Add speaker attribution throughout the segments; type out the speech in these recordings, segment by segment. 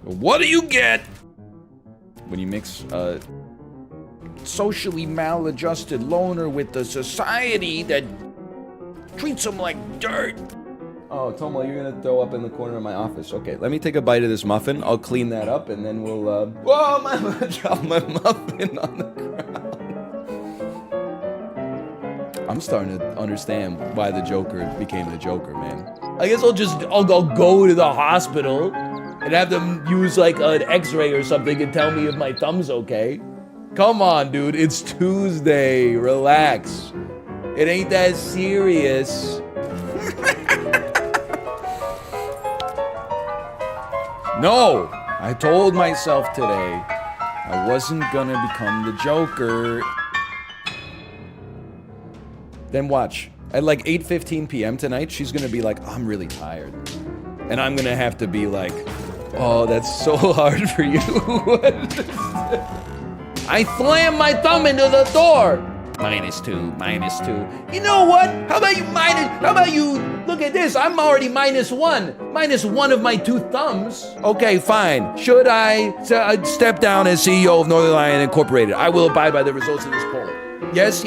Speaker 1: What do you get when you mix a socially maladjusted loner with the society that treats him like dirt? Oh, Tomo, you're gonna throw up in the corner of my office. Okay, let me take a bite of this muffin. I'll clean that up, and then we'll, Whoa, I dropped my muffin on the ground. I'm starting to understand why the Joker became the Joker, man. I guess I'll go to the hospital and have them use, like, an x-ray or something and tell me if my thumb's okay. Come on, dude, it's Tuesday. Relax. It ain't that serious. No, I told myself today I wasn't gonna become the Joker. Then watch, at like 8:15 p.m. tonight, she's gonna be like, I'm really tired. And I'm gonna have to be like, oh, that's so hard for you. I slammed my thumb into the door. -2. You know what? How about you look at this? I'm already -1. -1 of my 2 thumbs. Okay, fine. Should I step down as CEO of Northernlion Incorporated? I will abide by the results of this poll. Yes.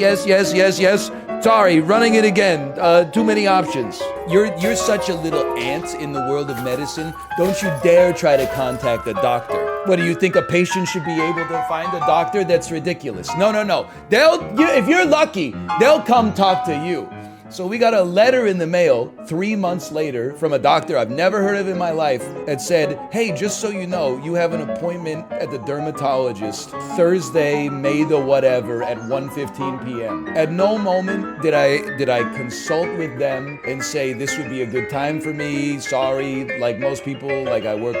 Speaker 1: Sorry, running it again. Too many options. You're such a little ant in the world of medicine. Don't you dare try to contact a doctor. What, do you think a patient should be able to find a doctor? That's ridiculous. No. If you're lucky, they'll come talk to you. So we got a letter in the mail 3 months later from a doctor I've never heard of in my life that said, hey, just so you know, you have an appointment at the Dermatologist Thursday, May the whatever at 1:15 p.m. At no moment did I consult with them and say this would be a good time for me. Sorry, like most people, like I work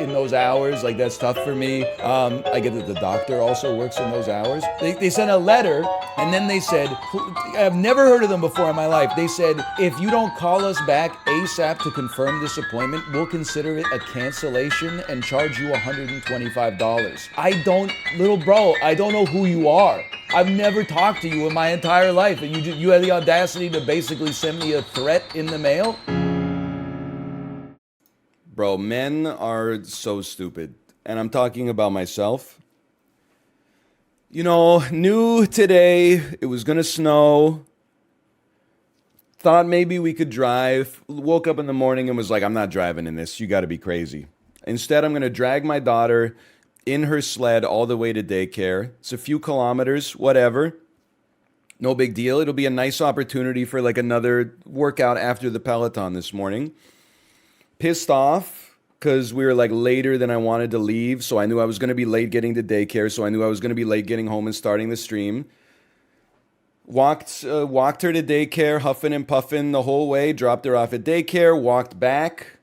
Speaker 1: in those hours, like that's tough for me. I get that the doctor also works in those hours. They sent a letter and then they said, I've never heard of them before in my life. They said, if you don't call us back ASAP to confirm this appointment, we'll consider it a cancellation and charge you $125. Little bro, I don't know who you are. I've never talked to you in my entire life, and you had the audacity to basically send me a threat in the mail? Bro, men are so stupid. And I'm talking about myself. You know, knew today it was gonna snow. Thought maybe we could drive. Woke up in the morning and was like, I'm not driving in this. You gotta be crazy. Instead, I'm gonna drag my daughter in her sled all the way to daycare. It's a few kilometers, whatever. No big deal. It'll be a nice opportunity for like another workout after the Peloton this morning. Pissed off because we were like later than I wanted to leave. So I knew I was gonna be late getting to daycare. So I knew I was gonna be late getting home and starting the stream. Walked her to daycare, huffing and puffing the whole way. Dropped her off at daycare. Walked back.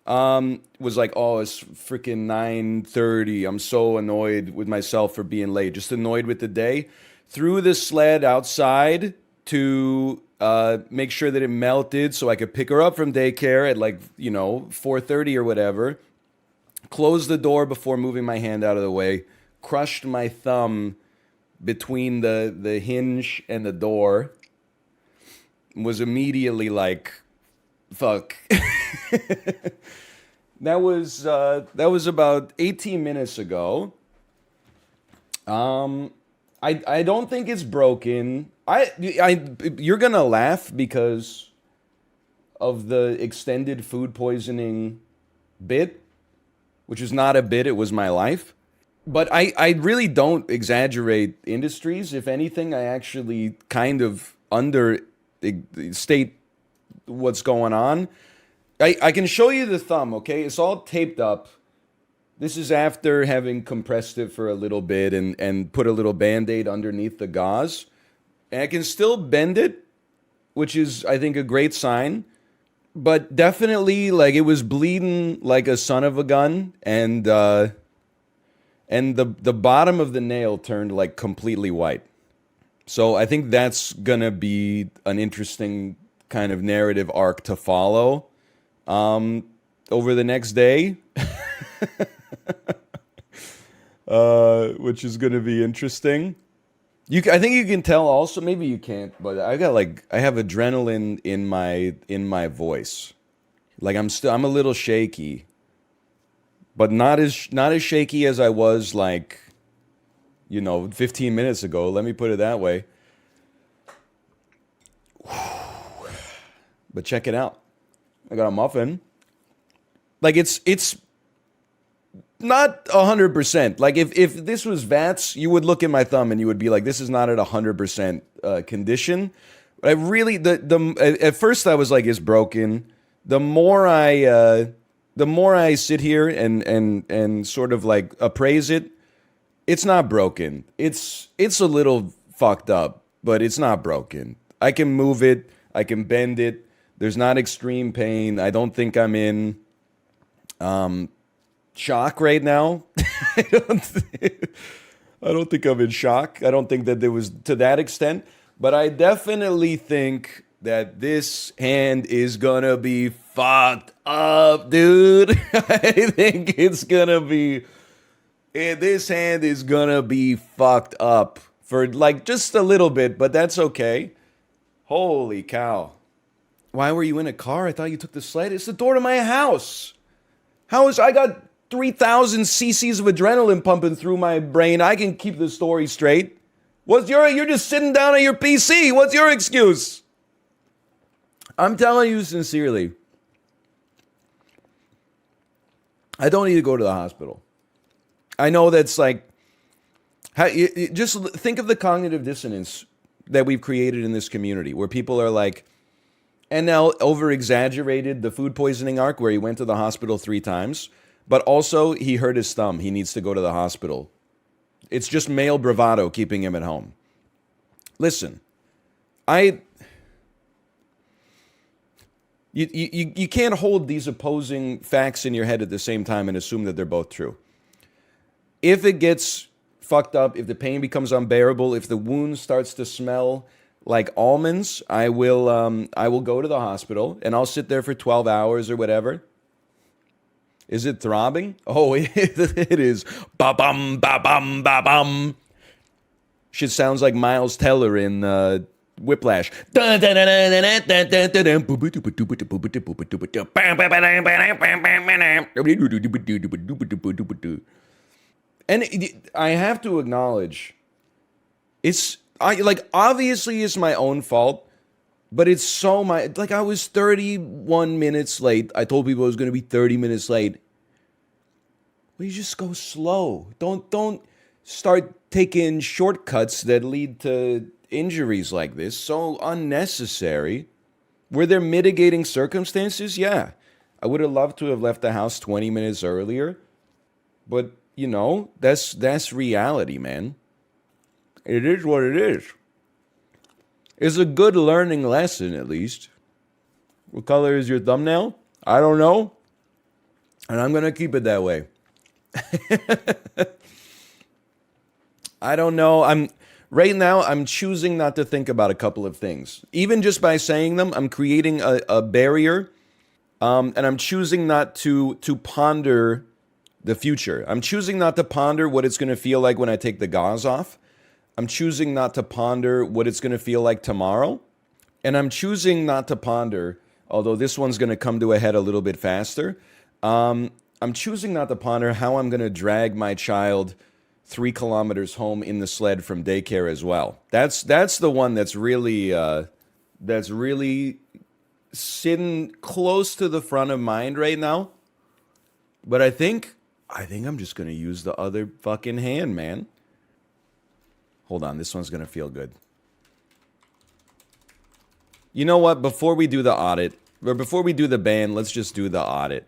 Speaker 1: Was like, oh, it's freaking 9:30. I'm so annoyed with myself for being late. Just annoyed with the day. Threw the sled outside to make sure that it melted so I could pick her up from daycare at like 4:30 or whatever. Closed the door before moving my hand out of the way. Crushed my thumb between the hinge and the door. Was immediately like, fuck. That was about 18 minutes ago. I don't think it's broken. You're gonna laugh because of the extended food poisoning bit, which is not a bit, it was my life. But I really don't exaggerate industries. If anything, I actually kind of understate what's going on. I can show you the thumb, okay? It's all taped up. This is after having compressed it for a little bit and put a little Band-Aid underneath the gauze. And I can still bend it, which is, I think, a great sign. But definitely, like, it was bleeding like a son of a gun. And the bottom of the nail turned, like, completely white. So I think that's going to be an interesting kind of narrative arc to follow over the next day. Which is going to be interesting. I think you can tell also, maybe you can't, but I have adrenaline in my voice. Like I'm a little shaky. but not as shaky as I was like, 15 minutes ago. Let me put it that way. But check it out. I got a muffin. Like it's not 100%. Like if this was VATS, you would look at my thumb and you would be like, this is not at 100% condition. But I really at first I was like, it's broken. The more I sit here and sort of like appraise it, it's not broken. It's a little fucked up, but it's not broken. I can move it. I can bend it. There's not extreme pain. I don't think I'm in shock right now. I don't think I'm in shock. I don't think that there was to that extent. But I definitely think that this hand is gonna be fucked up, dude. I think it's gonna be. This hand is gonna be fucked up for like just a little bit, but that's okay. Holy cow. Why were you in a car? I thought you took the sled. It's the door to my house. I got 3,000 cc's of adrenaline pumping through my brain. I can keep the story straight. You're just sitting down at your PC. What's your excuse? I'm telling you sincerely. I don't need to go to the hospital. I know that's like, just think of the cognitive dissonance that we've created in this community where people are like, and now over-exaggerated the food poisoning arc where he went to the hospital 3 times, but also he hurt his thumb. He needs to go to the hospital. It's just male bravado keeping him at home. Listen, you can't hold these opposing facts in your head at the same time and assume that they're both true. If it gets fucked up, if the pain becomes unbearable, if the wound starts to smell like almonds, I will go to the hospital and I'll sit there for 12 hours or whatever. Is it throbbing? Oh, it is. Ba-bum, ba-bum, ba-bum. Shit sounds like Miles Teller in Whiplash. And I have to acknowledge, obviously it's my own fault, but it's I was 31 minutes late. I told people I was going to be 30 minutes late. Well, you just go slow. Don't start taking shortcuts that lead to injuries like this. So unnecessary. Were there mitigating circumstances? Yeah. I would have loved to have left the house 20 minutes earlier, but that's reality, man. It is what it is. It's a good learning lesson, at least. What color is your thumbnail? I don't know. And I'm going to keep it that way. I don't know. Right now, I'm choosing not to think about a couple of things. Even just by saying them, I'm creating a barrier. And I'm choosing not to ponder the future. I'm choosing not to ponder what it's going to feel like when I take the gauze off. I'm choosing not to ponder what it's going to feel like tomorrow. And I'm choosing not to ponder, although this one's going to come to a head a little bit faster. I'm choosing not to ponder how I'm going to drag my child 3 kilometers home in the sled from daycare as well. That's the one that's really sitting close to the front of mind right now. But I think I'm just going to use the other fucking hand, man. Hold on, this one's going to feel good. You know what? Before we do the audit, or before we do the ban, let's just do the audit.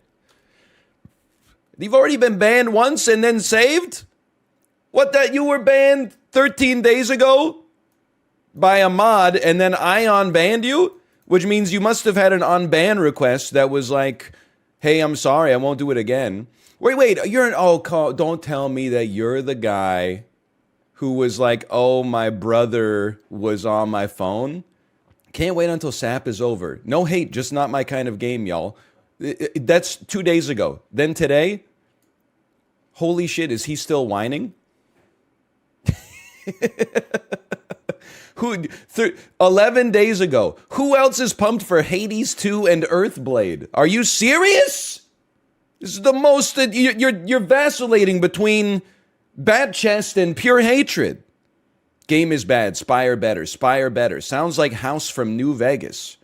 Speaker 1: You've already been banned once and then saved? What, that you were banned 13 days ago by a mod and then I unbanned you? Which means you must have had an unban request that was like, hey, I'm sorry, I won't do it again. Wait, don't tell me that you're the guy who was like, oh, my brother was on my phone. Can't wait until SAP is over. No hate, just not my kind of game, y'all. That's 2 days ago. Then today, holy shit, is he still whining? 11 days ago. Who else is pumped for Hades 2 and Earthblade? Are you serious? This is the most that you're vacillating between bad chest and pure hatred. Game is bad. Spire better. Spire better. Sounds like House from New Vegas.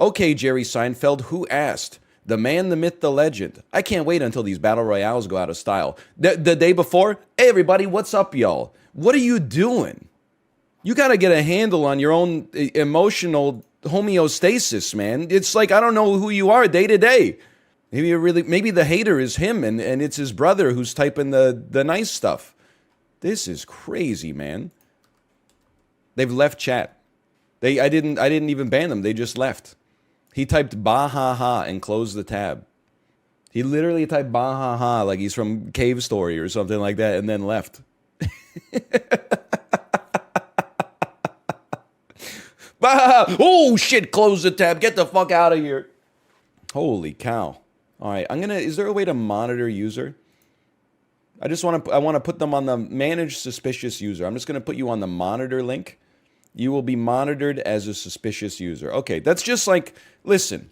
Speaker 1: Okay, Jerry Seinfeld, who asked? The man, the myth, the legend. I can't wait until these battle royales go out of style. The day before, hey everybody, what's up, y'all? What are you doing? You got to get a handle on your own emotional homeostasis, man. It's like, I don't know who you are day to day. Maybe the hater is him and it's his brother who's typing the nice stuff. This is crazy, man. They've left chat. I didn't even ban them. They just left. He typed bah ha ha and closed the tab. He literally typed bah ha ha like he's from Cave Story or something like that and then left. Bah! Oh shit, close the tab. Get the fuck out of here. Holy cow. All right, is there a way to monitor user? I want to put them on the manage suspicious user. I'm just going to put you on the monitor link. You will be monitored as a suspicious user. Okay, that's just like, listen,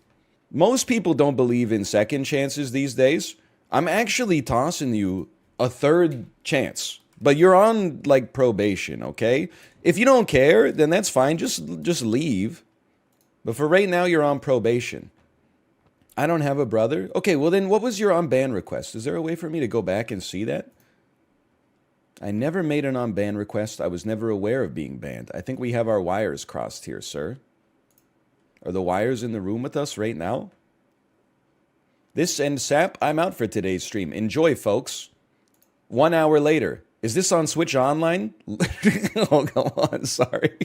Speaker 1: most people don't believe in second chances these days. I'm actually tossing you a third chance, but you're on like probation, okay? If you don't care, then that's fine. Just leave. But for right now, you're on probation. I don't have a brother. Okay, well then what was your unban request? Is there a way for me to go back and see that? I never made an unban request. I was never aware of being banned. I think we have our wires crossed here, sir. Are the wires in the room with us right now? This ends Sap. I'm out for today's stream. Enjoy, folks. 1 hour later. Is this on Switch Online? Oh, come on. Sorry.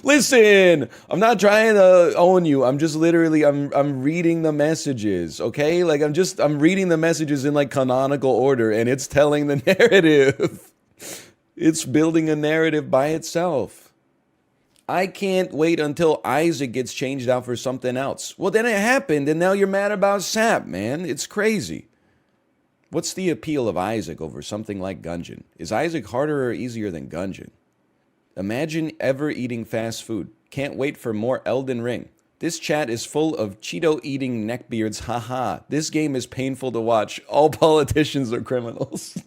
Speaker 1: Listen, I'm not trying to own you. I'm just literally, I'm reading the messages, okay? Like, I'm reading the messages in, like, canonical order, and it's telling the narrative. It's building a narrative by itself. I can't wait until Isaac gets changed out for something else. Well, then it happened, and now you're mad about Sap, man. It's crazy. What's the appeal of Isaac over something like Gungeon? Is Isaac harder or easier than Gungeon? Imagine ever eating fast food. Can't wait for more Elden Ring. This chat is full of Cheeto-eating neckbeards. Haha. This game is painful to watch. All politicians are criminals.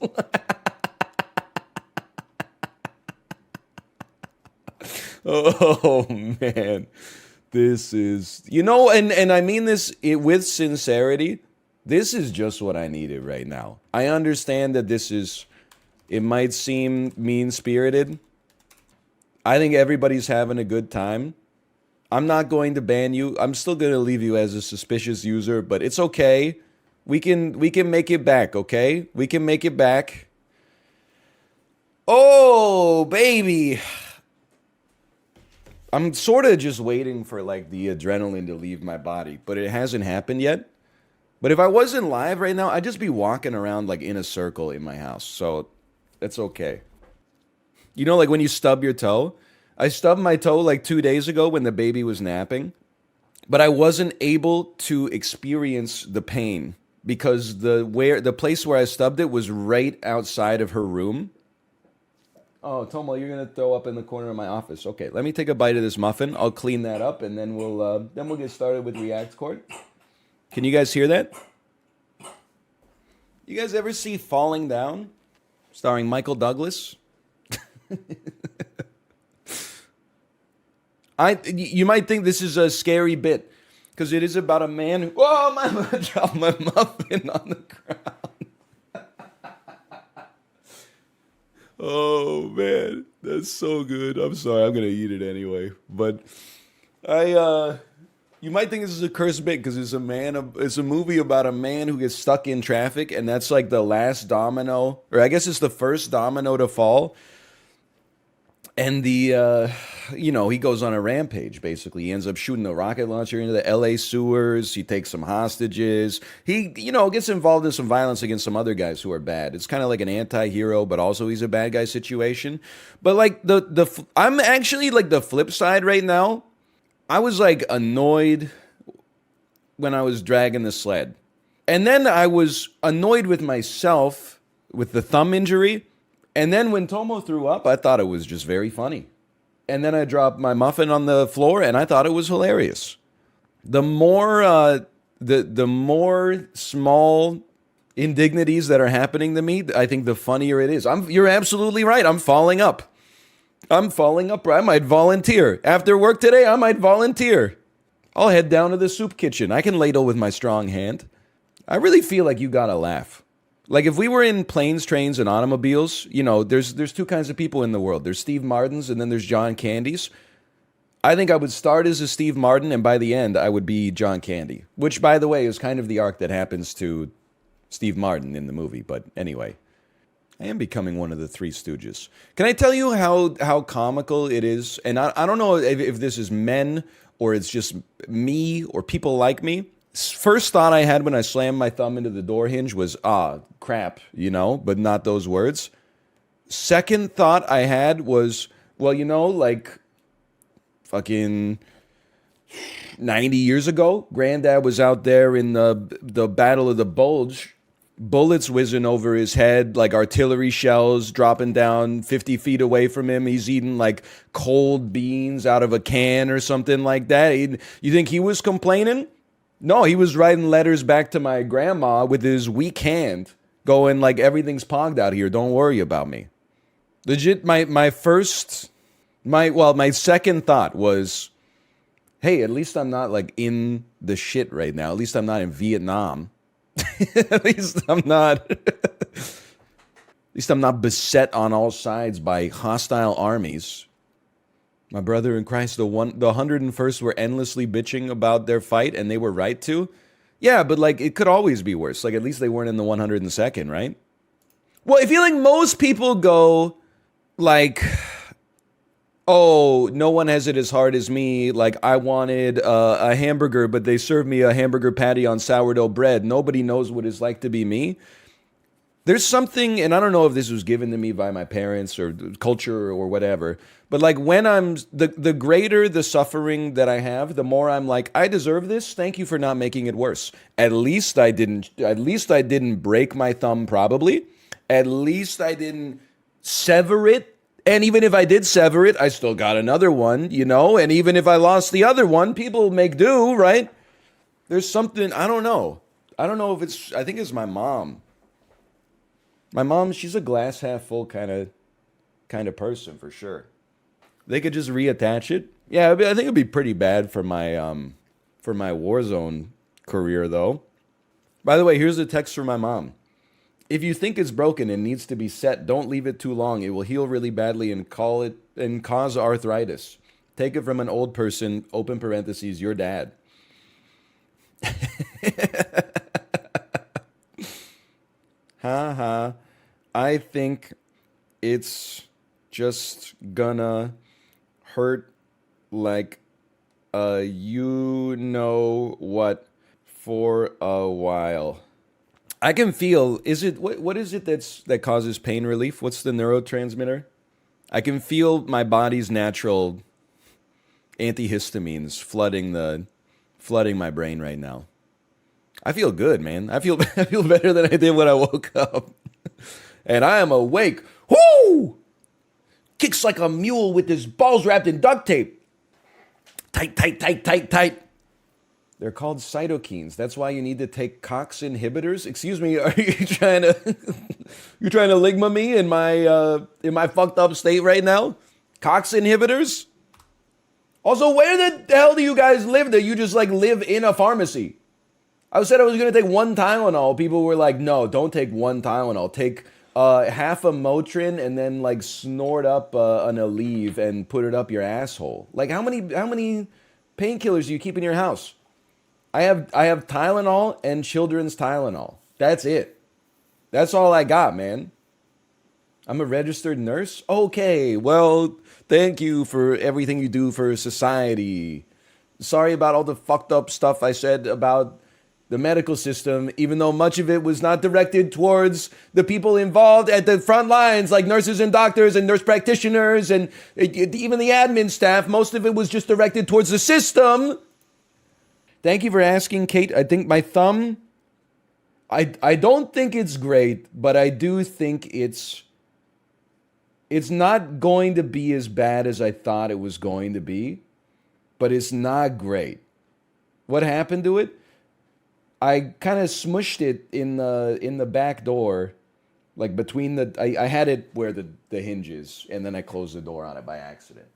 Speaker 1: Oh, man. This is... You know, and I mean this with sincerity. This is just what I needed right now. I understand that it might seem mean-spirited. I think everybody's having a good time. I'm not going to ban you. I'm still going to leave you as a suspicious user, but it's okay. We can make it back, okay? We can make it back. Oh, baby. I'm sort of just waiting for like the adrenaline to leave my body, but it hasn't happened yet. But if I wasn't live right now, I'd just be walking around like in a circle in my house. So it's okay. You know, like when you stub your toe? I stubbed my toe like 2 days ago when the baby was napping. But I wasn't able to experience the pain because the place where I stubbed it was right outside of her room. Oh, Tomo, you're gonna throw up in the corner of my office. Okay, let me take a bite of this muffin. I'll clean that up, and then we'll get started with React Court. Can you guys hear that? You guys ever see Falling Down, starring Michael Douglas? You might think this is a scary bit because it is about a man who I dropped my muffin on the ground. Oh man, that's so good. I'm sorry, I'm gonna eat it anyway. But you might think this is a cursed bit because it's a movie about a man who gets stuck in traffic, and that's like the last domino, or I guess it's the first domino to fall. And he goes on a rampage, basically. He ends up shooting a rocket launcher into the LA sewers. He takes some hostages. He, gets involved in some violence against some other guys who are bad. It's kind of like an anti-hero, but also he's a bad guy situation. But like I'm actually like the flip side right now. I was like annoyed when I was dragging the sled. And then I was annoyed with myself with the thumb injury. And then when Tomo threw up, I thought it was just very funny. And then I dropped my muffin on the floor, and I thought it was hilarious. The more small indignities that are happening to me, I think the funnier it is. You're absolutely right. I'm falling up. I'm falling up. I might volunteer. After work today, I might volunteer. I'll head down to the soup kitchen. I can ladle with my strong hand. I really feel like you gotta laugh. Like if we were in planes, trains, and automobiles, there's two kinds of people in the world. There's Steve Martins and then there's John Candys. I think I would start as a Steve Martin, and by the end, I would be John Candy. Which, by the way, is kind of the arc that happens to Steve Martin in the movie. But anyway, I am becoming one of the Three Stooges. Can I tell you how comical it is? And I don't know if this is men or it's just me or people like me. First thought I had when I slammed my thumb into the door hinge was, crap, but not those words. Second thought I had was, well, like fucking 90 years ago, Granddad was out there in the Battle of the Bulge, bullets whizzing over his head, like artillery shells dropping down 50 feet away from him. He's eating like cold beans out of a can or something like that. You think he was complaining? No, he was writing letters back to my grandma with his weak hand, going like, everything's pogged out here. Don't worry about me. Legit, my second thought was, hey, at least I'm not like in the shit right now. At least I'm not in Vietnam. At least I'm not beset on all sides by hostile armies. My brother in Christ, the 101st were endlessly bitching about their fight, and they were right to. Yeah, but like it could always be worse. Like at least they weren't in the 102nd, right? Well, I feel like most people go like, oh, no one has it as hard as me. Like I wanted a hamburger, but they served me a hamburger patty on sourdough bread. Nobody knows what it's like to be me. There's something, and I don't know if this was given to me by my parents or culture or whatever, but like when the greater the suffering that I have, the more I'm like, I deserve this. Thank you for not making it worse. At least I didn't break my thumb, probably. At least I didn't sever it. And even if I did sever it, I still got another one, and even if I lost the other one, people make do, right? There's something, I don't know. I don't know if I think it's my mom. My mom, she's a glass half full kind of person for sure. They could just reattach it. Yeah, I think it'd be pretty bad for my Warzone career though. By the way, here's a text from my mom. If you think it's broken and needs to be set, don't leave it too long. It will heal really badly and cause arthritis. Take it from an old person, open parentheses, your dad. Ha. I think it's just gonna hurt like you know what for a while. I can feel, what is it that causes pain relief? What's the neurotransmitter? I can feel my body's natural antihistamines flooding my brain right now. I feel good, man. I feel better than I did when I woke up. And I am awake. Whoo! Kicks like a mule with his balls wrapped in duct tape. Tight. They're called cytokines. That's why you need to take COX inhibitors. Excuse me, are you trying to ligma me in my fucked up state right now? COX inhibitors? Also, where the hell do you guys live that you just like live in a pharmacy? I said I was going to take one Tylenol. People were like, no, don't take one Tylenol. Take half a Motrin and then like snort up an Aleve and put it up your asshole. Like how many painkillers do you keep in your house? I have Tylenol and children's Tylenol. That's it. That's all I got, man. I'm a registered nurse? Okay, well, thank you for everything you do for society. Sorry about all the fucked up stuff I said about the medical system, even though much of it was not directed towards the people involved at the front lines, like nurses and doctors and nurse practitioners and even the admin staff. Most of it was just directed towards the system. Thank you for asking, Kate. I think my thumb, I don't think it's great, but I do think it's not going to be as bad as I thought it was going to be, but it's not great. What happened to it? I kind of smushed it in the back door, like between the. I had it where the hinge is, and then I closed the door on it by accident.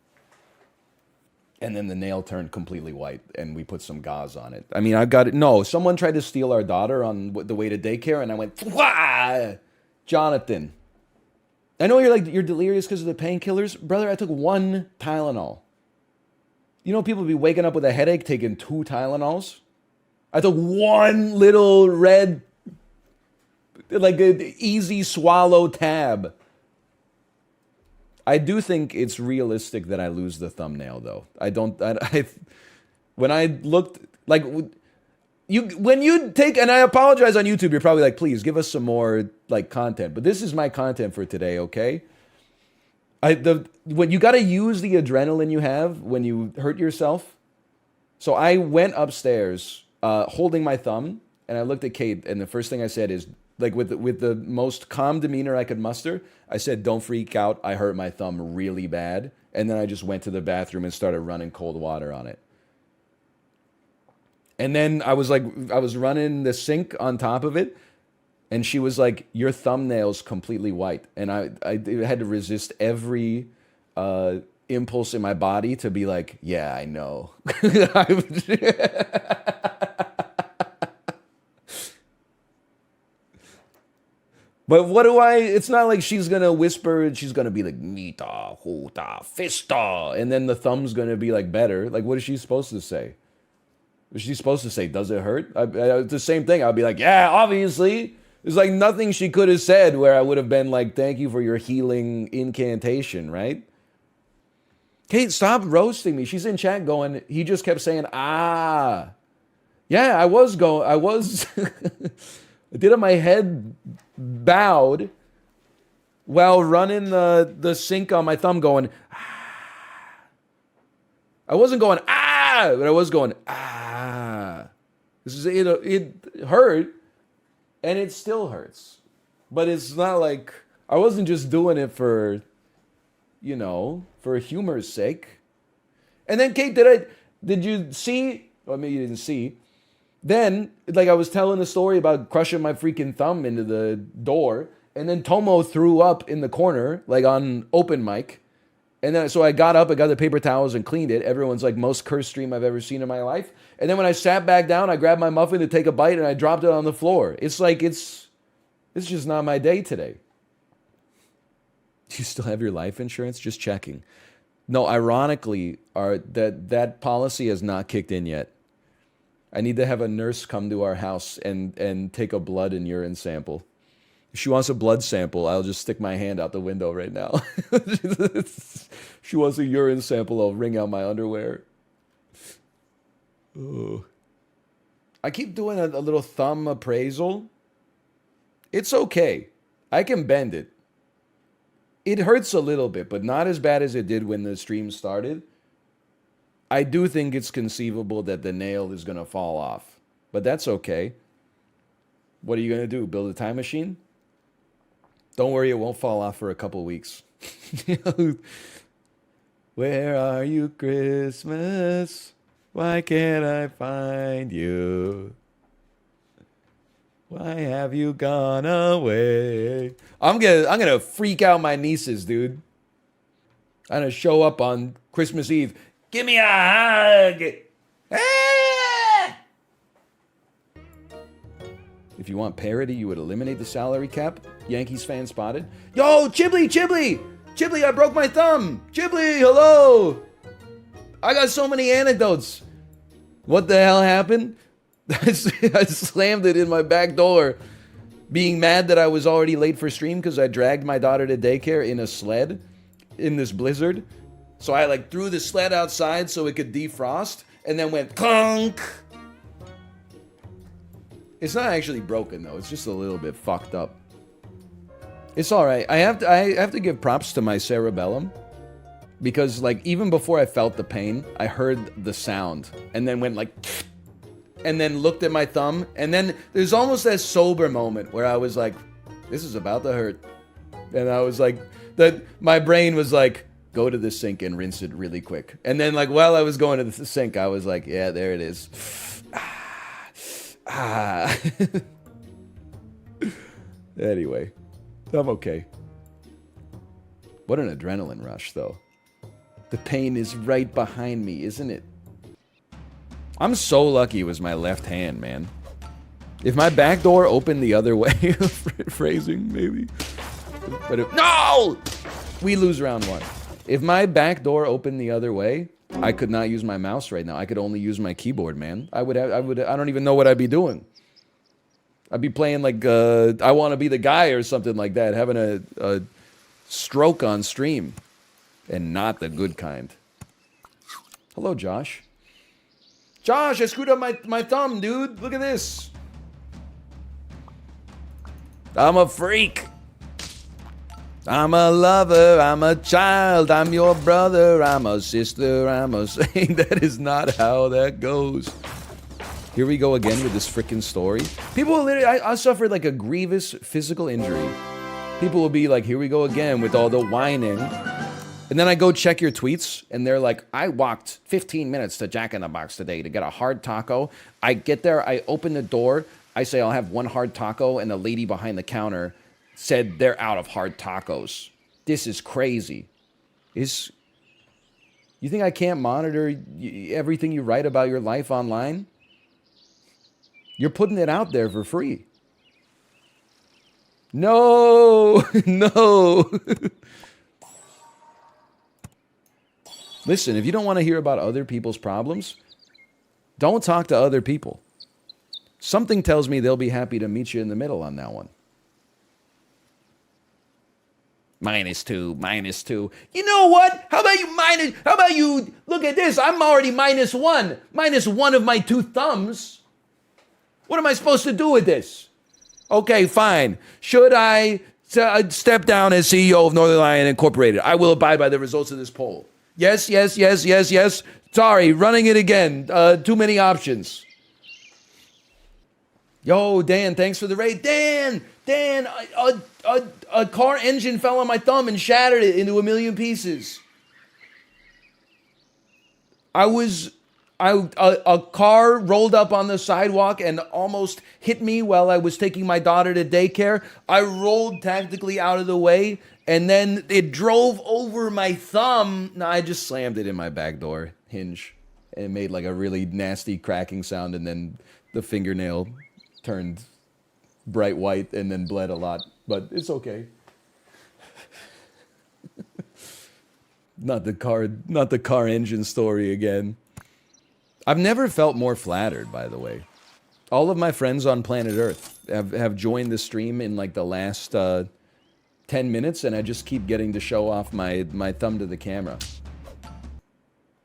Speaker 1: And then the nail turned completely white, and we put some gauze on it. I mean, I've got it. No, someone tried to steal our daughter on the way to daycare, and I went, wah! Jonathan. I know you're delirious because of the painkillers. Brother, I took 1 Tylenol. You know, people be waking up with a headache taking 2 Tylenols? I took 1 little red, like an easy swallow tab. I do think it's realistic that I lose the thumbnail, though. When I looked, like, when you take, and I apologize on YouTube, you're probably like, please give us some more, like, content. But this is my content for today, okay? When you got to use the adrenaline you have when you hurt yourself. So I went upstairs, holding my thumb, and I looked at Kate, and the first thing I said is, like, with the most calm demeanor I could muster, I said, don't freak out, I hurt my thumb really bad. And then I just went to the bathroom and started running cold water on it. And then I was running the sink on top of it, and she was like, your thumbnail's completely white. And I had to resist every impulse in my body to be like, yeah, I know. But it's not like she's going to whisper and she's going to be like, Nita, Huta, Fista. And then the thumb's going to be like better. Like, what is she supposed to say? Is she supposed to say, does it hurt? It's the same thing. I'll be like, yeah, obviously. There's like nothing she could have said where I would have been like, thank you for your healing incantation, right? Kate, stop roasting me. She's in chat going, he just kept saying, ah. Yeah, I did have my head bowed while running the sink on my thumb going, ah. I wasn't going, ah, but I was going, ah. It hurt, and it still hurts. But it's not like, I wasn't just doing it for, for humor's sake. And then, Kate, did you see, well, maybe you didn't see, then, like, I was telling the story about crushing my freaking thumb into the door, and then Tomo threw up in the corner, like on open mic. And then, so I got up, I got the paper towels and cleaned it. Everyone's like, most cursed stream I've ever seen in my life. And then when I sat back down, I grabbed my muffin to take a bite, and I dropped it on the floor. It's like, it's just not my day today. Do you still have your life insurance? Just checking. No, ironically, that policy has not kicked in yet. I need to have a nurse come to our house and take a blood and urine sample. If she wants a blood sample, I'll just stick my hand out the window right now. If she wants a urine sample, I'll wring out my underwear. Oh. I keep doing a little thumb appraisal. It's okay. I can bend it. It hurts a little bit, but not as bad as it did when the stream started. I do think it's conceivable that the nail is going to fall off, but that's okay. What are you going to do? Build a time machine? Don't worry, it won't fall off for a couple weeks. Where are you, Christmas? Why can't I find you? Why have you gone away? I'm gonna freak out my nieces, dude. I'm gonna show up on Christmas Eve. Give me a hug. Ah! If you want parity, you would eliminate the salary cap. Yankees fan spotted. Yo, Chiblee, I broke my thumb. Chiblee, hello. I got so many anecdotes. What the hell happened? I slammed it in my back door, being mad that I was already late for stream because I dragged my daughter to daycare in a sled in this blizzard. So I threw the sled outside so it could defrost, and then went clunk. It's not actually broken though. It's just a little bit fucked up. It's all right. I have to give props to my cerebellum, because even before I felt the pain, I heard the sound and then went and then looked at my thumb, and then there's almost that sober moment where I was like, this is about to hurt. And I was like, my brain was like, go to the sink and rinse it really quick. And then while I was going to the sink, I was like, yeah, there it is. Ah. Anyway, I'm okay. What an adrenaline rush, though. The pain is right behind me, isn't it? I'm so lucky it was my left hand, man. If my back door opened the other way, phrasing, maybe. But if, no! We lose round one. If my back door opened the other way, I could not use my mouse right now. I could only use my keyboard, man. I don't even know what I'd be doing. I'd be playing like, I Want to Be the Guy or something like that, having a stroke on stream. And not the good kind. Hello, Josh. Josh, I screwed up my thumb, dude. Look at this. I'm a freak. I'm a lover. I'm a child. I'm your brother. I'm a sister. I'm a saint. That is not how that goes. Here we go again with this freaking story. People will literally, I suffered like a grievous physical injury. People will be like, here we go again with all the whining. And then I go check your tweets, and they're like, I walked 15 minutes to Jack in the Box today to get a hard taco. I get there, I open the door, I say I'll have one hard taco, and the lady behind the counter said they're out of hard tacos. This is crazy. You think I can't monitor everything you write about your life online? You're putting it out there for free. No, no. Listen, if you don't want to hear about other people's problems, don't talk to other people. Something tells me they'll be happy to meet you in the middle on that one. -2, -2. You know what? How about you look at this? I'm already -1. -1 of my 2 thumbs. What am I supposed to do with this? Okay, fine. Should I step down as CEO of Northernlion Incorporated? I will abide by the results of this poll. Yes, yes, yes, yes, yes. Sorry, running it again. Too many options. Yo, Dan, thanks for the raid. Dan, a car engine fell on my thumb and shattered it into a million pieces. A car rolled up on the sidewalk and almost hit me while I was taking my daughter to daycare. I rolled tactically out of the way, and then it drove over my thumb. No, I just slammed it in my back door hinge, and it made like a really nasty cracking sound, and then the fingernail turned bright white and then bled a lot, but it's okay. Not the car engine story again. I've never felt more flattered, by the way. All of my friends on planet Earth have joined the stream in like the last 10 minutes, and I just keep getting to show off my thumb to the camera.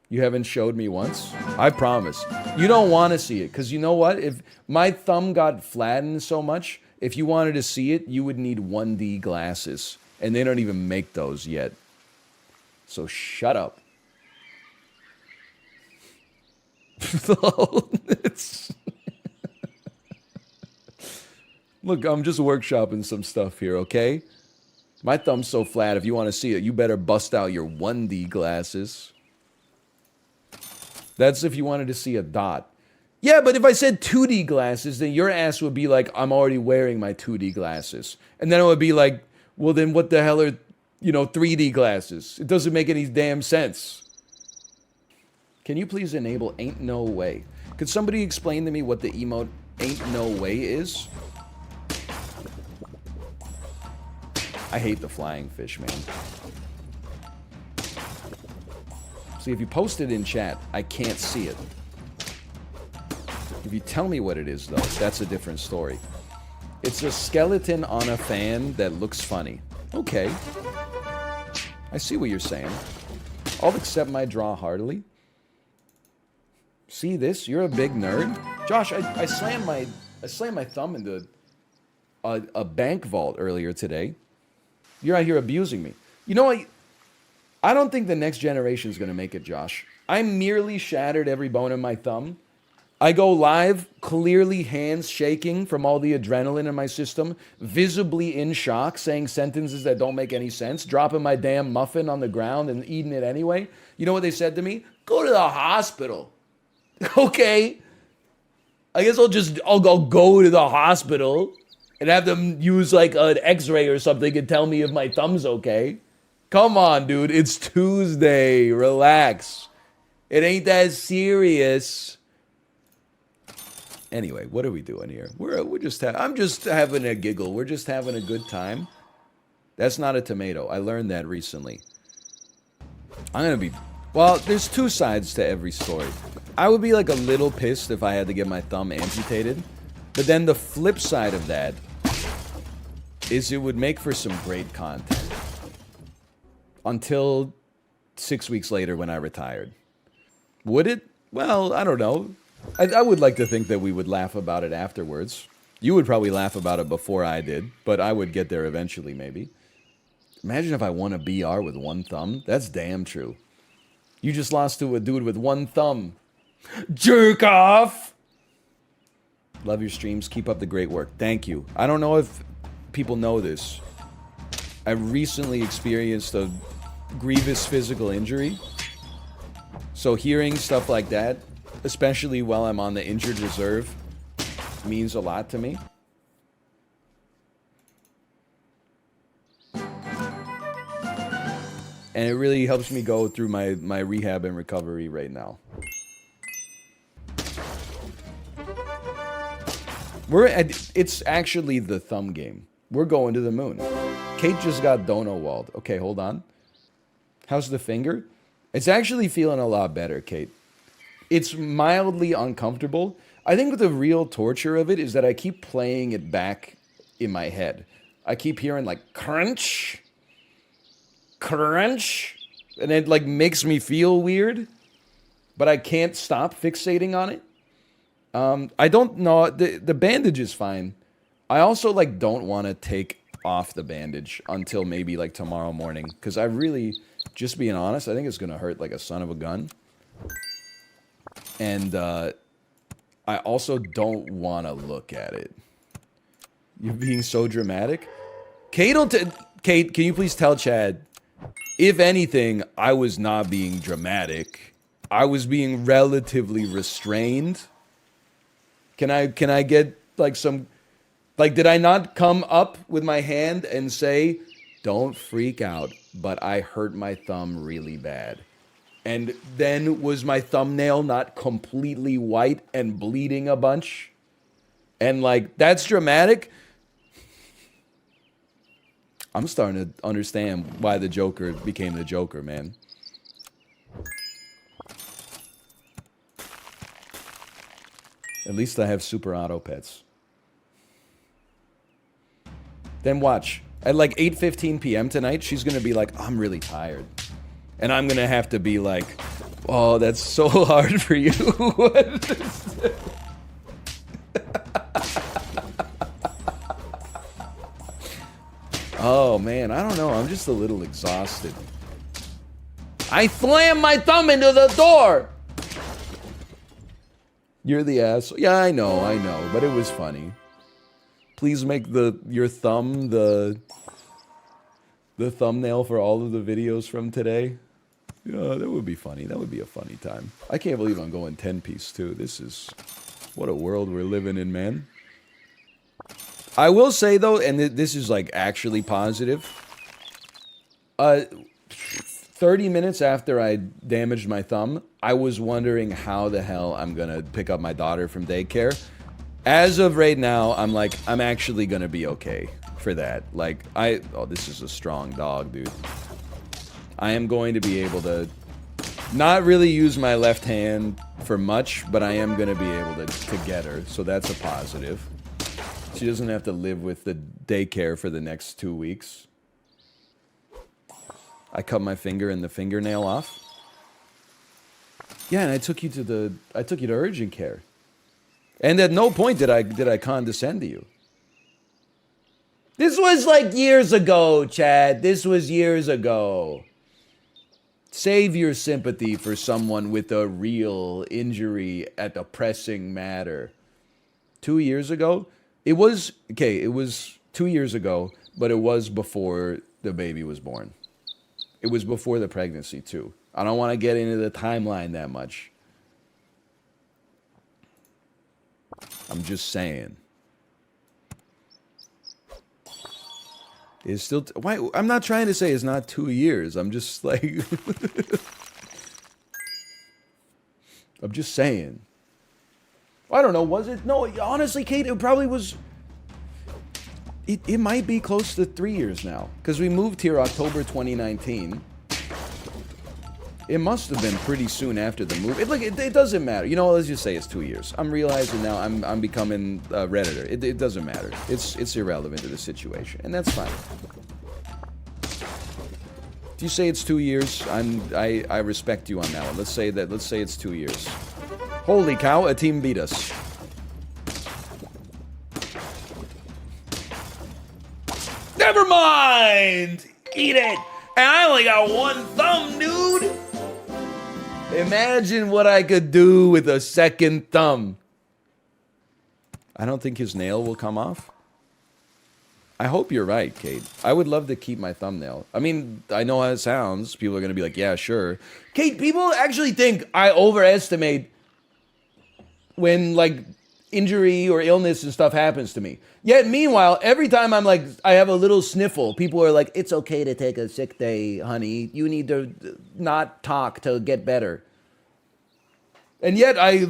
Speaker 1: You haven't showed me once? I promise. You don't want to see it, because you know what? If my thumb got flattened so much, if you wanted to see it, you would need 1D glasses, and they don't even make those yet. So shut up. Look, I'm just workshopping some stuff here, okay? My thumb's so flat, if you want to see it, you better bust out your 1D glasses. That's if you wanted to see a dot. Yeah, but if I said 2D glasses, then your ass would be like, I'm already wearing my 2D glasses. And then it would be like, well, then what the hell are, 3D glasses? It doesn't make any damn sense. Can you please enable Ain't No Way? Could somebody explain to me what the emote Ain't No Way is? I hate the flying fish, man. See, if you post it in chat, I can't see it. If you tell me what it is, though, that's a different story. It's a skeleton on a fan that looks funny. Okay. I see what you're saying. I'll accept my draw heartily. See this? You're a big nerd. Josh, I slammed my thumb into a bank vault earlier today. You're out here abusing me. You know what? I don't think the next generation is going to make it, Josh. I merely shattered every bone in my thumb. I go live, clearly hands shaking from all the adrenaline in my system, visibly in shock, saying sentences that don't make any sense, dropping my damn muffin on the ground and eating it anyway. You know what they said to me? Go to the hospital. Okay. I guess I'll go to the hospital and have them use like an x-ray or something and tell me if my thumb's okay. Come on, dude. It's Tuesday. Relax. It ain't that serious. Anyway, what are we doing here? I'm just having a giggle. We're just having a good time. That's not a tomato. I learned that recently. Well, there's two sides to every story. I would be like a little pissed if I had to get my thumb amputated. But then the flip side of that is it would make for some great content. Until 6 weeks later when I retired. Would it? Well, I don't know. I would like to think that we would laugh about it afterwards. You would probably laugh about it before I did, but I would get there eventually, maybe. Imagine if I won a BR with one thumb. That's damn true. You just lost to a dude with one thumb. Jerk off! Love your streams. Keep up the great work. Thank you. I don't know if people know this. I recently experienced a grievous physical injury. So hearing stuff like that, especially while I'm on the injured reserve, means a lot to me. And it really helps me go through my rehab and recovery right now. It's actually the thumb game. We're going to the moon. Kate just got dono walled. Okay, hold on. How's the finger? It's actually feeling a lot better, Kate. It's mildly uncomfortable. I think the real torture of it is that I keep playing it back in my head. I keep hearing like crunch, crunch, and it like makes me feel weird, but I can't stop fixating on it. I don't know. The bandage is fine. I also like don't want to take off the bandage until maybe like tomorrow morning, because I really, just being honest, I think it's gonna hurt like a son of a gun. And I also don't want to look at it. You're being so dramatic. Kate, can you please tell Chad, if anything, I was not being dramatic. I was being relatively restrained. Can I get like some, like, did I not come up with my hand and say, don't freak out, but I hurt my thumb really bad? And then was my thumbnail not completely white and bleeding a bunch? And like, that's dramatic? I'm starting to understand why the Joker became the Joker, man. At least I have super auto pets. Then watch. At like 8:15 p.m. tonight, she's gonna be like, I'm really tired. And I'm gonna have to be like, oh, that's so hard for you. Oh man, I don't know. I'm just a little exhausted. I slammed my thumb into the door. You're the asshole. Yeah, I know, but it was funny. Please make your thumb the thumbnail for all of the videos from today. Yeah, that would be funny. That would be a funny time. I can't believe I'm going 10-piece too. This is, what a world we're living in, man. I will say though, and this is like actually positive. 30 minutes after I damaged my thumb, I was wondering how the hell I'm gonna pick up my daughter from daycare. As of right now, I'm like, I'm actually gonna be okay for that. Like, oh, this is a strong dog, dude. I am going to be able to not really use my left hand for much, but I am gonna be able to get her, so that's a positive. She doesn't have to live with the daycare for the next 2 weeks. I cut my finger and the fingernail off. Yeah, and I took you to urgent care. And at no point did I condescend to you. This was like years ago, Chad. This was years ago. Save your sympathy for someone with a real injury at a pressing matter. 2 years ago? It was 2 years ago, but it was before the baby was born. It was before the pregnancy, too. I don't want to get into the timeline that much. I'm just saying. It's still... why? I'm not trying to say it's not 2 years. I'm just like... I'm just saying. I don't know, was it? No, honestly, Kate, it probably was... It might be close to 3 years now. Because we moved here October 2019. It must have been pretty soon after the move. It doesn't matter. You know, let's just say it's 2 years. I'm realizing now I'm becoming a Redditor. It doesn't matter. It's irrelevant to the situation, and that's fine. If you say it's 2 years, I respect you on that one. Let's say it's 2 years. Holy cow, a team beat us. Never mind! Eat it! And I only got one thumb, dude! Imagine what I could do with a second thumb. I don't think his nail will come off. I hope you're right, Kate. I would love to keep my thumbnail. I mean, I know how it sounds. People are going to be like, yeah, sure. Kate, people actually think I overestimate when, like, injury or illness and stuff happens to me. Yet, meanwhile, every time I'm like, I have a little sniffle, people are like, it's okay to take a sick day, honey. You need to not talk to get better. And yet, I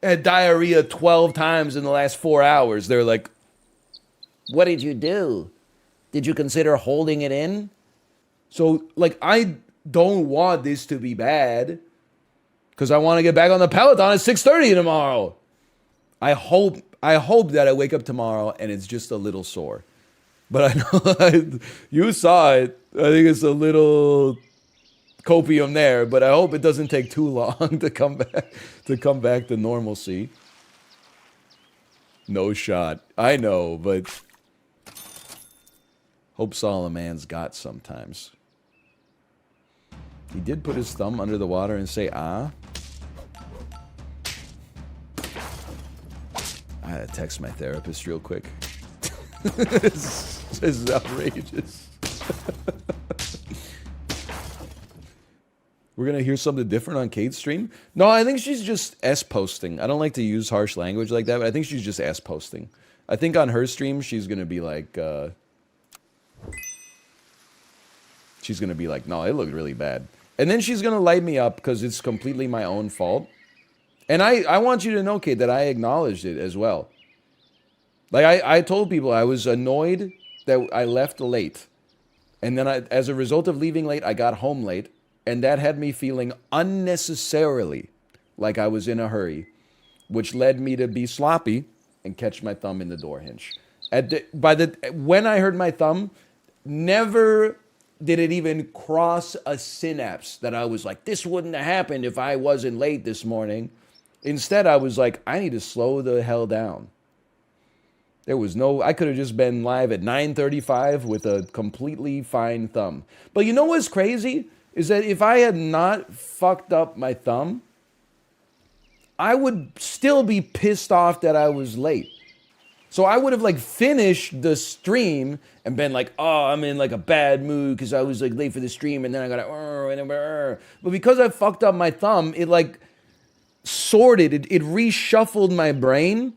Speaker 1: had diarrhea 12 times in the last 4 hours. They're like, what did you do? Did you consider holding it in? So, like, I don't want this to be bad. Because I want to get back on the Peloton at 6:30 tomorrow. I hope that I wake up tomorrow and it's just a little sore. But I know you saw it. I think it's a little copium there, but I hope it doesn't take too long to come back to normalcy. No shot. I know, but hope's all a man's got sometimes. He did put his thumb under the water and say, ah. I had to text my therapist real quick. This is outrageous. We're going to hear something different on Kate's stream? No, I think she's just S-posting. I don't like to use harsh language like that, but I think she's just S-posting. I think on her stream, she's going to be like... she's going to be like, no, it looked really bad. And then she's going to light me up because it's completely my own fault. And I want you to know, Kate, that I acknowledged it as well. Like, I told people I was annoyed that I left late. And then as a result of leaving late, I got home late. And that had me feeling unnecessarily like I was in a hurry, which led me to be sloppy and catch my thumb in the door hinge. When I heard my thumb, never did it even cross a synapse that I was like, this wouldn't have happened if I wasn't late this morning. Instead, I was like, I need to slow the hell down. There was I could have just been live at 9:35 with a completely fine thumb. But you know what's crazy? Is that if I had not fucked up my thumb, I would still be pissed off that I was late. So I would have like finished the stream and been like, oh, I'm in like a bad mood because I was like late for the stream and then I got but because I fucked up my thumb, it like sorted, it reshuffled my brain.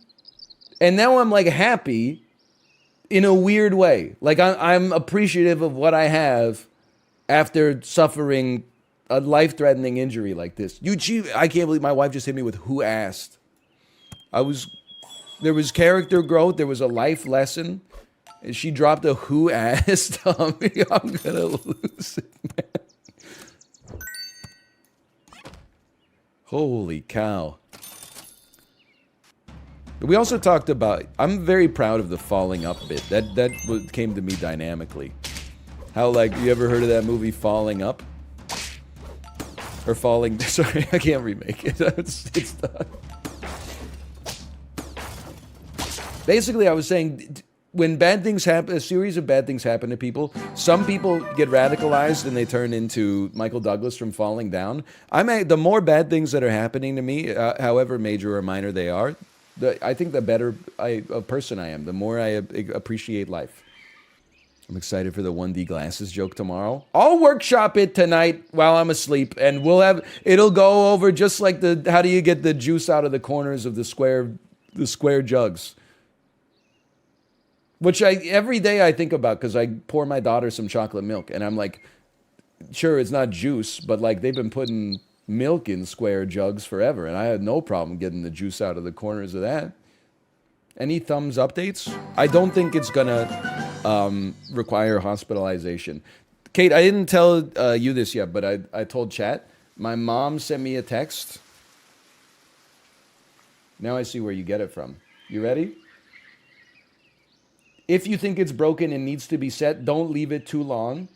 Speaker 1: And now I'm like happy in a weird way. Like I'm appreciative of what I have after suffering a life-threatening injury like this. I can't believe my wife just hit me with who asked. There was character growth, there was a life lesson, and she dropped a who asked on me. I'm gonna lose it, man. Holy cow. We also talked about, I'm very proud of the falling up bit. That came to me dynamically. How, like, you ever heard of that movie Falling Up? Or Falling... Sorry, I can't remake it. It's done. Basically, I was saying, when bad things happen, a series of bad things happen to people, some people get radicalized and they turn into Michael Douglas from Falling Down. The more bad things that are happening to me, however major or minor they are, I think the better a person I am, the more I appreciate life. I'm excited for the 1D glasses joke tomorrow. I'll workshop it tonight while I'm asleep, and it'll go over just like how do you get the juice out of the corners of the square jugs. Which every day I think about, because I pour my daughter some chocolate milk, and I'm like, sure, it's not juice, but like they've been putting milk in square jugs forever, and I had no problem getting the juice out of the corners of that. Any thumbs updates? I don't think it's gonna require hospitalization. Kate, I didn't tell you this yet, but I told chat. My mom sent me a text. Now I see where you get it from. You ready? If you think it's broken and needs to be set, don't leave it too long.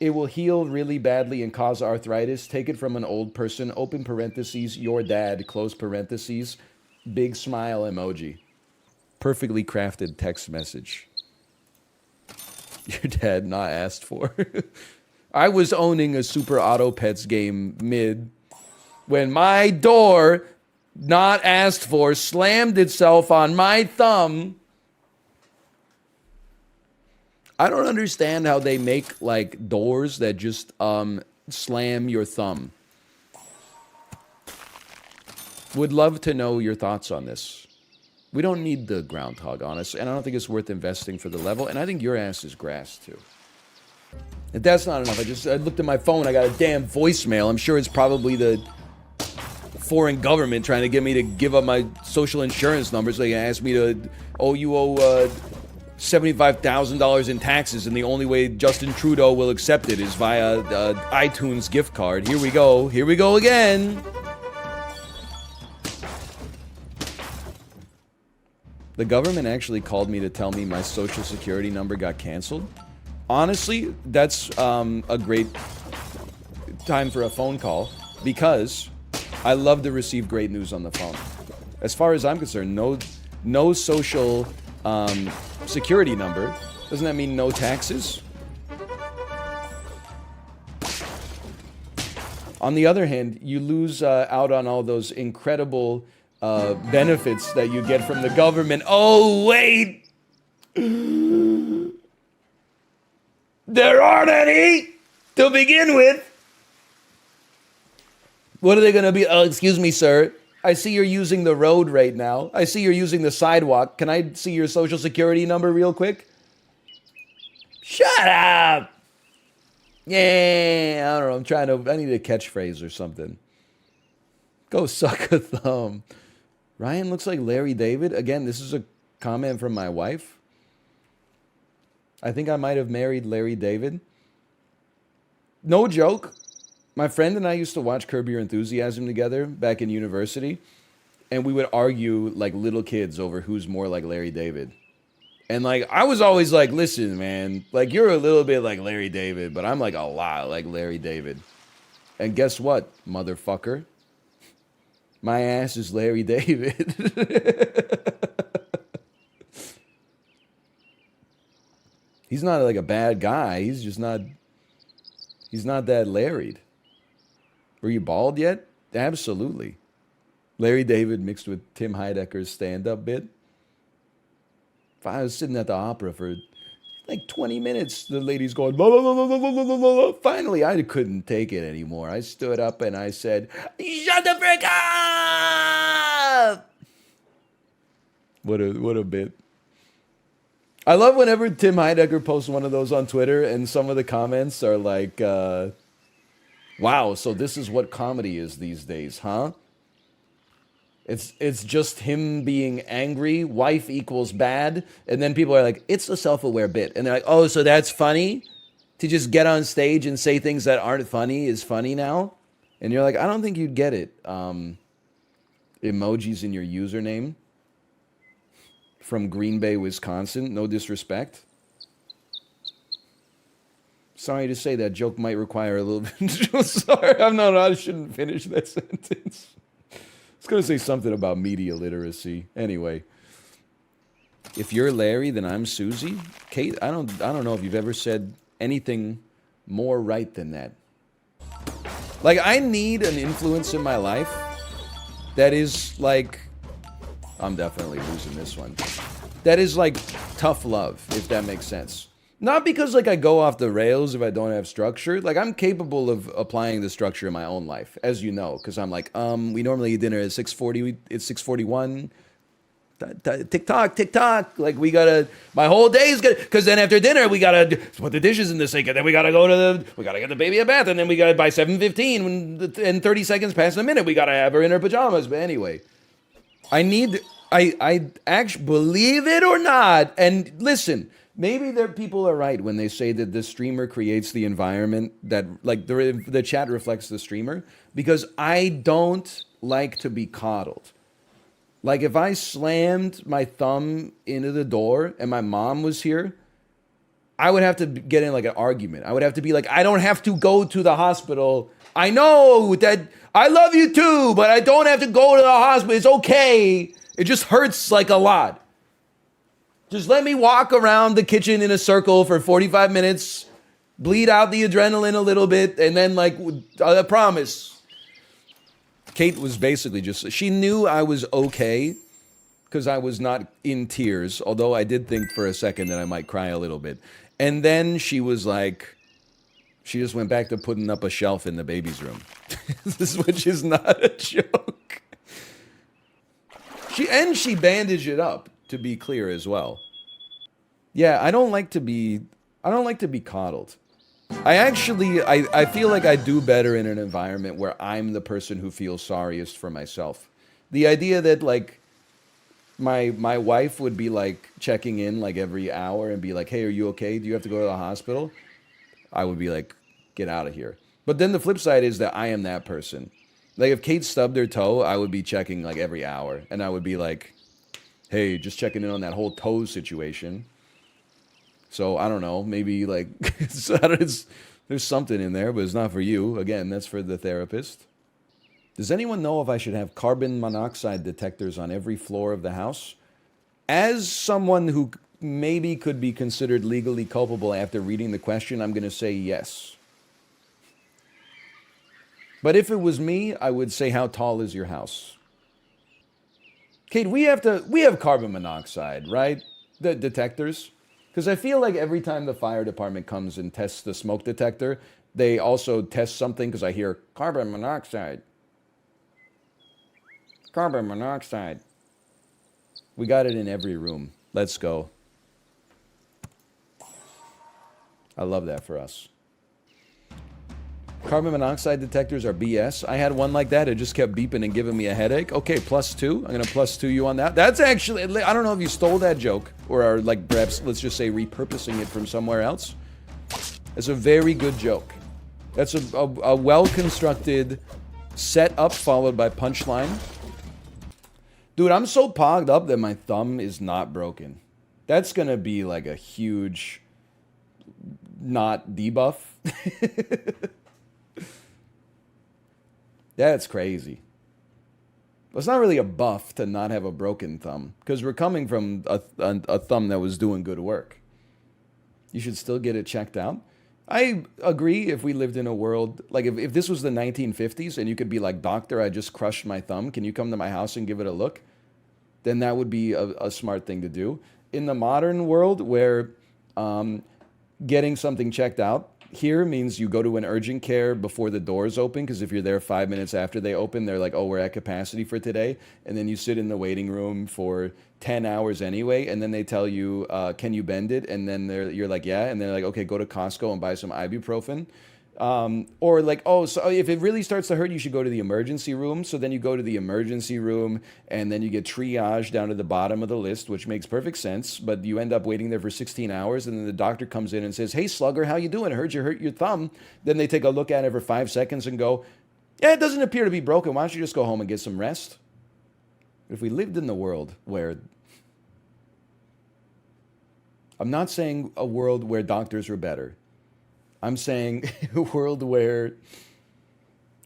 Speaker 1: It will heal really badly and cause arthritis. Take it from an old person. Open parentheses, your dad, close parentheses. Big smile emoji. Perfectly crafted text message. Your dad not asked for. I was owning a Super Auto Pets game mid when my door, not asked for, slammed itself on my thumb. I don't understand how they make like doors that just slam your thumb. Would love to know your thoughts on this. We don't need the groundhog on us, and I don't think it's worth investing for the level, and I think your ass is grass, too. If that's not enough, I looked at my phone, I got a damn voicemail. I'm sure it's probably the foreign government trying to get me to give up my social insurance numbers. They asked me to, you owe $75,000 in taxes, and the only way Justin Trudeau will accept it is via iTunes gift card. Here we go again. The government actually called me to tell me my social security number got canceled. Honestly, that's a great time for a phone call, because I love to receive great news on the phone. As far as I'm concerned, no social security number. Doesn't that mean no taxes? On the other hand, you lose out on all those incredible benefits that you get from the government. Oh, wait! There aren't any to begin with. What are they going to be? Oh, excuse me, sir. I see you're using the road right now. I see you're using the sidewalk. Can I see your social security number real quick? Shut up! Yeah, I don't know. I need a catchphrase or something. Go suck a thumb. Ryan looks like Larry David. Again, this is a comment from my wife. I think I might have married Larry David. No joke. My friend and I used to watch Curb Your Enthusiasm together back in university, and we would argue like little kids over who's more like Larry David. And like, I was always like, listen, man, like you're a little bit like Larry David, but I'm like a lot like Larry David. And guess what, motherfucker? My ass is Larry David. He's not like a bad guy. He's just not, he's not that Larried. Were you bald yet? Absolutely. Larry David mixed with Tim Heidecker's stand-up bit. If I was sitting at the opera for like 20 minutes, the lady's going, la, la, la, la, la, la, la, la. Finally, I couldn't take it anymore. I stood up and I said, shut the frick up! What a bit. I love whenever Tim Heidecker posts one of those on Twitter and some of the comments are like, wow, so this is what comedy is these days, huh? It's just him being angry, wife equals bad, and then people are like, it's a self-aware bit. And they're like, oh, so that's funny? To just get on stage and say things that aren't funny is funny now? And you're like, I don't think you'd get it. Emojis in your username from Green Bay, Wisconsin. No disrespect. Sorry to say that joke might require a little bit. Sorry, I shouldn't finish that sentence. I was going to say something about media literacy. Anyway, if you're Larry, then I'm Susie. Kate, I don't know if you've ever said anything more right than that. Like, I need an influence in my life that is like, I'm definitely losing this one. That is like tough love, if that makes sense. Not because like I go off the rails if I don't have structure. Like I'm capable of applying the structure in my own life, as you know, because I'm like, we normally eat dinner at 6:40. It's 6:41. Tick tock, tick tock. Like we gotta, my whole day is good. Because then after dinner we gotta put the dishes in the sink, and then we gotta we gotta get the baby a bath, and then we gotta by 7:15 and 30 seconds past a minute we gotta have her in her pajamas. But anyway, I actually, believe it or not, and listen, maybe there people are right when they say that the streamer creates the environment that like the chat reflects the streamer, because I don't like to be coddled. Like if I slammed my thumb into the door and my mom was here, I would have to get in like an argument. I would have to be like, I don't have to go to the hospital. I know that I love you too, but I don't have to go to the hospital. It's okay. It just hurts like a lot. Just let me walk around the kitchen in a circle for 45 minutes, bleed out the adrenaline a little bit, and then like, I promise. Kate was basically just, she knew I was okay because I was not in tears, although I did think for a second that I might cry a little bit. And then she was like, she just went back to putting up a shelf in the baby's room. Which is not a joke. She bandaged it up, to be clear as well. Yeah, I don't like to be coddled. I feel like I do better in an environment where I'm the person who feels sorriest for myself. The idea that like my wife would be like checking in like every hour and be like, "Hey, are you okay? Do you have to go to the hospital?" I would be like, "Get out of here." But then the flip side is that I am that person. Like if Kate stubbed her toe, I would be checking like every hour, and I would be like, "Hey, just checking in on that whole toe situation." So I don't know, maybe like there's something in there, but it's not for you. Again, that's for the therapist. Does anyone know if I should have carbon monoxide detectors on every floor of the house? As someone who maybe could be considered legally culpable after reading the question, I'm going to say yes. But if it was me, I would say, how tall is your house? Kate, we have carbon monoxide, right? The detectors. Because I feel like every time the fire department comes and tests the smoke detector, they also test something because I hear carbon monoxide. Carbon monoxide. We got it in every room. Let's go. I love that for us. Carbon monoxide detectors are BS. I had one like that. It just kept beeping and giving me a headache. Okay, +2. I'm going to +2 you on that. That's actually, I don't know if you stole that joke or are like perhaps, let's just say, repurposing it from somewhere else. It's a very good joke. That's a well-constructed setup followed by punchline. Dude, I'm so pogged up that my thumb is not broken. That's going to be like a huge not debuff. That's crazy. It's not really a buff to not have a broken thumb, because we're coming from a thumb that was doing good work. You should still get it checked out. I agree if we lived in a world, like if this was the 1950s and you could be like, "Doctor, I just crushed my thumb. Can you come to my house and give it a look?" Then that would be a smart thing to do. In the modern world where getting something checked out here means you go to an urgent care before the doors open, because if you're there 5 minutes after they open, they're like, "Oh, we're at capacity for today." And then you sit in the waiting room for 10 hours anyway, and then they tell you, "Can you bend it?" And then you're like, "Yeah." And they're like, "Okay, go to Costco and buy some ibuprofen." Or like, "Oh, so if it really starts to hurt, you should go to the emergency room." So then you go to the emergency room, and then you get triaged down to the bottom of the list, which makes perfect sense. But you end up waiting there for 16 hours, and then the doctor comes in and says, "Hey, slugger, how you doing? I heard you hurt your thumb." Then they take a look at it for 5 seconds and go, "Yeah, it doesn't appear to be broken. Why don't you just go home and get some rest?" If we lived in the world where, I'm not saying a world where doctors were better. I'm saying a world where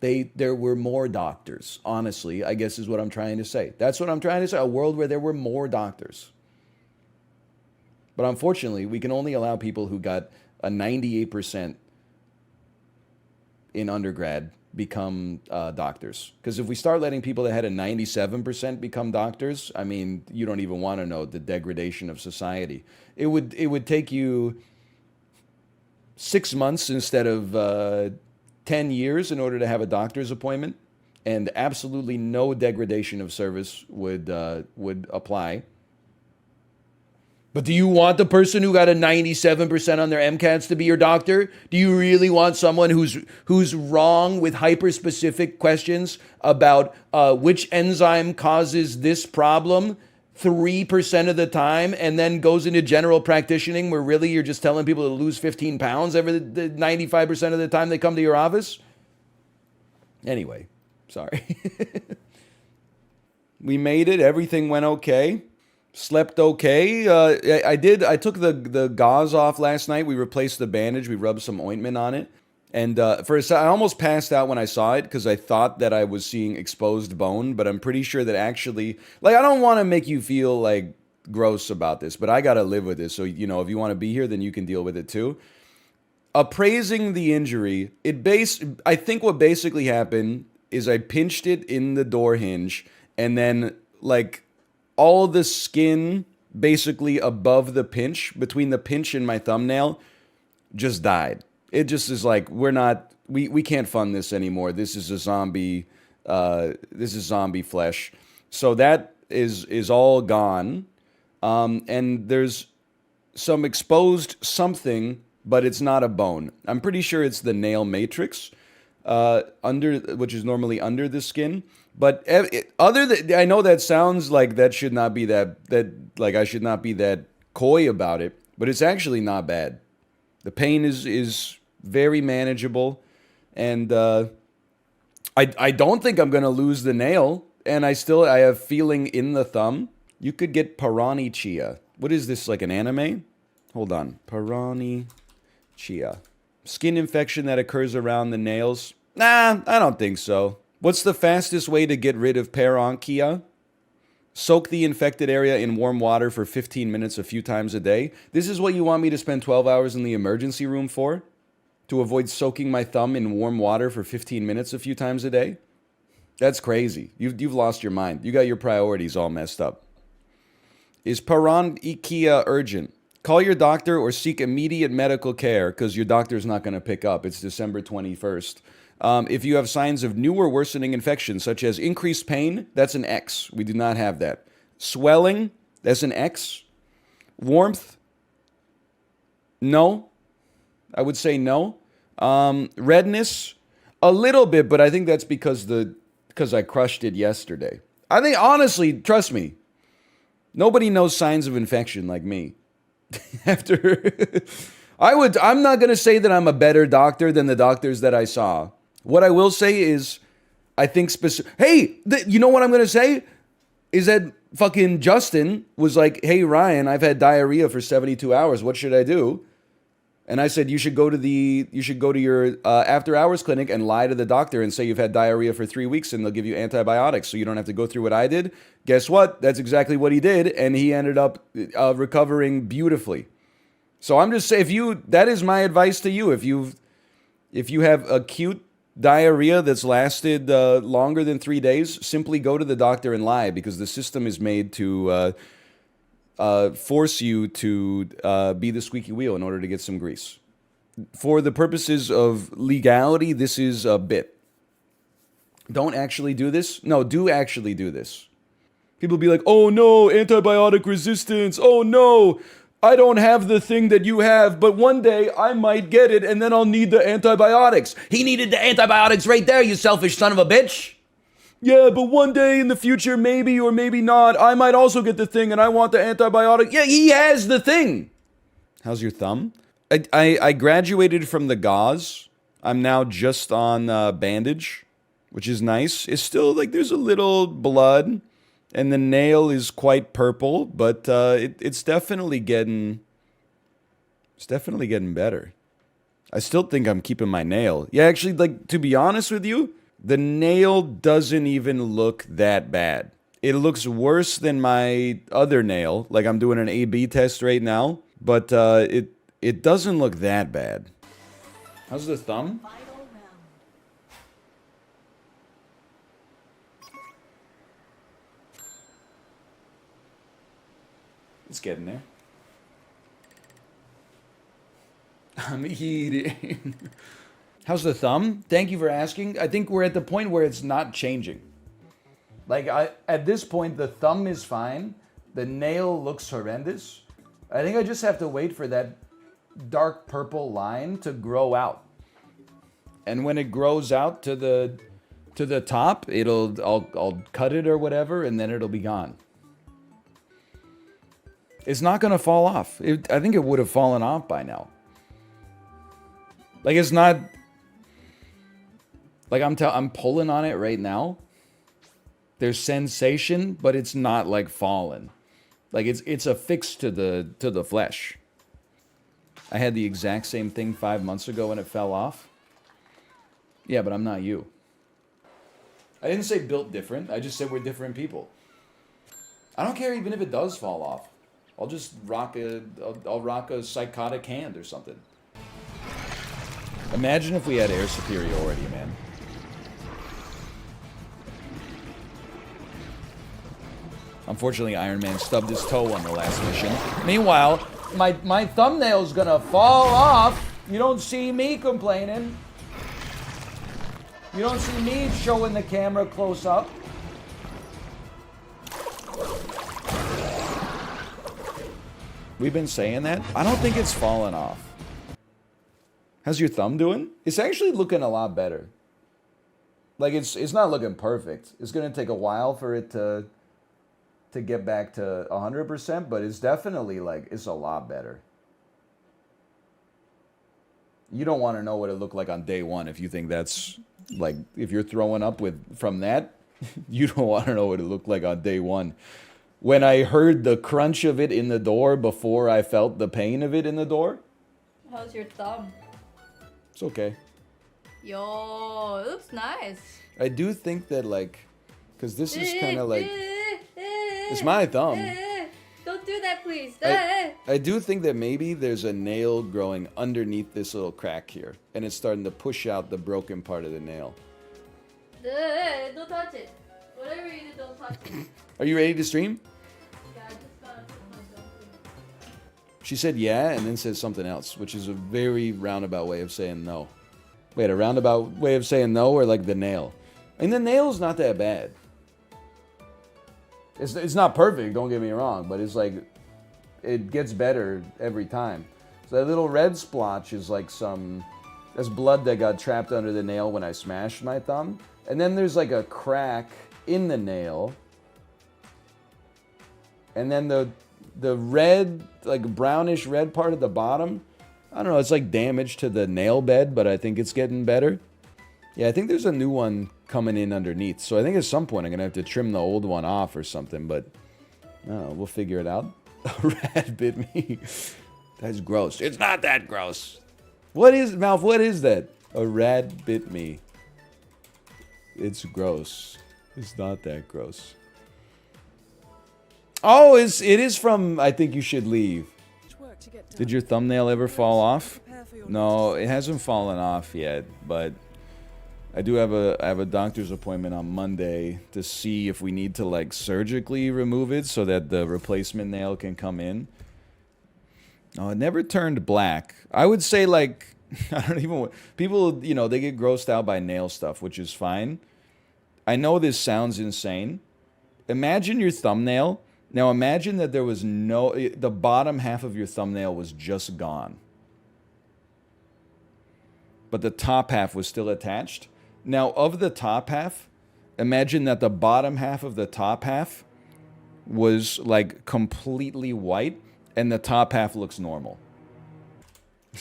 Speaker 1: there were more doctors, honestly, I guess is what I'm trying to say. That's what I'm trying to say, a world where there were more doctors. But unfortunately, we can only allow people who got a 98% in undergrad become doctors. Because if we start letting people that had a 97% become doctors, I mean, you don't even want to know the degradation of society. It would take you 6 months instead of 10 years in order to have a doctor's appointment, and absolutely no degradation of service would apply. But do you want the person who got a 97% on their MCATs to be your doctor? Do you really want someone who's wrong with hyper-specific questions about which enzyme causes this problem 3% of the time, and then goes into general practicing where really you're just telling people to lose 15 pounds every the 95% of the time they come to your office? Anyway, sorry. We made it. Everything went okay. Slept okay. I took the gauze off last night. We replaced the bandage. We rubbed some ointment on it. And for a second, I almost passed out when I saw it because I thought that I was seeing exposed bone. But I'm pretty sure that actually, like, I don't want to make you feel like gross about this, but I got to live with this. So, if you want to be here, then you can deal with it too. Appraising the injury, I think what basically happened is I pinched it in the door hinge, and then, like, all the skin basically above the pinch, between the pinch and my thumbnail, just died. It just is like, we can't fund this anymore. This is a zombie, this is zombie flesh. So that is all gone. And there's some exposed something, but it's not a bone. I'm pretty sure it's the nail matrix, which is normally under the skin. But I know that sounds like that should not be that like I should not be that coy about it, but it's actually not bad. The pain is very manageable, and I don't think I'm gonna lose the nail, and I have feeling in the thumb. You could get Piranha Chia. What is this, like an anime? Hold on, Piranha Chia. Skin infection that occurs around the nails. Nah, I don't think so. What's the fastest way to get rid of parenchyma? Soak the infected area in warm water for 15 minutes a few times a day. This is what you want me to spend 12 hours in the emergency room for? To avoid soaking my thumb in warm water for 15 minutes a few times a day? That's crazy. You've lost your mind. You got your priorities all messed up. Is parenchyma urgent? Call your doctor or seek immediate medical care because your doctor's not going to pick up. It's December 21st. If you have signs of new or worsening infections, such as increased pain, that's an X. We do not have that. Swelling, that's an X. Warmth, no. I would say no. Redness, a little bit, but I think that's because I crushed it yesterday. I think, honestly, trust me, nobody knows signs of infection like me. I'm not going to say that I'm a better doctor than the doctors that I saw. What I will say is, I think you know what I'm going to say? Is that fucking Justin was like, hey, Ryan, I've had diarrhea for 72 hours. What should I do? And I said, you should go to your after hours clinic and lie to the doctor and say you've had diarrhea for 3 weeks and they'll give you antibiotics so you don't have to go through what I did. Guess what? That's exactly what he did. And he ended up recovering beautifully. So I'm just saying, that is my advice to you. If you have acute diarrhea that's lasted longer than 3 days, simply go to the doctor and lie, because the system is made to force you to be the squeaky wheel in order to get some grease. For the purposes of legality, this is a bit. Don't actually do this. No, do actually do this. People be like, oh no, antibiotic resistance. Oh no, I don't have the thing that you have, but one day I might get it and then I'll need the antibiotics. He needed the antibiotics right there, you selfish son of a bitch. Yeah, but one day in the future, maybe or maybe not, I might also get the thing and I want the antibiotic. Yeah, he has the thing. How's your thumb? I graduated from the gauze. I'm now just on bandage, which is nice. It's still like there's a little blood. And the nail is quite purple, but it's definitely getting better. I still think I'm keeping my nail. Yeah, actually, like, to be honest with you, the nail doesn't even look that bad. It looks worse than my other nail. Like, I'm doing an A/B test right now, but it doesn't look that bad. How's the thumb? It's getting there. I'm eating. How's the thumb? Thank you for asking. I think we're at the point where it's not changing. Like, at this point, the thumb is fine. The nail looks horrendous. I think I just have to wait for that dark purple line to grow out. And when it grows out to the top, I'll cut it or whatever, and then it'll be gone. It's not gonna fall off. I think it would have fallen off by now. Like, it's not. Like, I'm pulling on it right now. There's sensation, but it's not like fallen. Like, it's affixed to the flesh. I had the exact same thing 5 months ago when it fell off. Yeah, but I'm not you. I didn't say built different. I just said we're different people. I don't care even if it does fall off. I'll just rock I'll rock a psychotic hand or something. Imagine if we had air superiority, man. Unfortunately, Iron Man stubbed his toe on the last mission. Meanwhile, my thumbnail's gonna fall off. You don't see me complaining. You don't see me showing the camera close up. We've been saying that. I don't think it's fallen off. How's your thumb doing? It's actually looking a lot better. Like, it's not looking perfect. It's gonna take a while for it to get back to 100%, but it's definitely, like, it's a lot better. You don't want to know what it looked like on day one if you think that's, like, if you're throwing up from that, you don't want to know what it looked like on day one. When I heard the crunch of it in the door before I felt the pain of it in the door.
Speaker 2: How's your thumb?
Speaker 1: It's okay.
Speaker 2: Yo, it looks nice.
Speaker 1: I do think that, like, because this is kind of like, it's my thumb.
Speaker 2: Don't do that, please.
Speaker 1: I do think that maybe there's a nail growing underneath this little crack here, and it's starting to push out the broken part of the nail.
Speaker 2: Don't touch it. Whatever you do, don't touch it.
Speaker 1: Are you ready to stream?
Speaker 2: Yeah, I just gotta put my dumpling.
Speaker 1: She said yeah, and then said something else, which is a very roundabout way of saying no. Wait, a roundabout way of saying no, or like the nail? I mean, the nail's not that bad. It's not perfect, don't get me wrong, but it's like, it gets better every time. So that little red splotch is like that's blood that got trapped under the nail when I smashed my thumb. And then there's like a crack in the nail. And then the red, like brownish red part at the bottom, I don't know, it's like damage to the nail bed, but I think it's getting better. Yeah, I think there's a new one coming in underneath. So I think at some point I'm going to have to trim the old one off or something, but I don't know, we'll figure it out. A rat bit me. That's gross. It's not that gross. What is, Malf, what is that? A rat bit me. It's gross. It's not that gross. Oh, it is from I Think You Should Leave. Did your thumbnail ever fall off? No, it hasn't fallen off yet, but I do have a doctor's appointment on Monday to see if we need to, like, surgically remove it so that the replacement nail can come in. Oh, it never turned black. I would say, like, I don't even... People, you know, they get grossed out by nail stuff, which is fine. I know this sounds insane. Imagine your thumbnail. Now, imagine that there was no... The bottom half of your thumbnail was just gone. But the top half was still attached. Now, of the top half, imagine that the bottom half of the top half was, like, completely white, and the top half looks normal.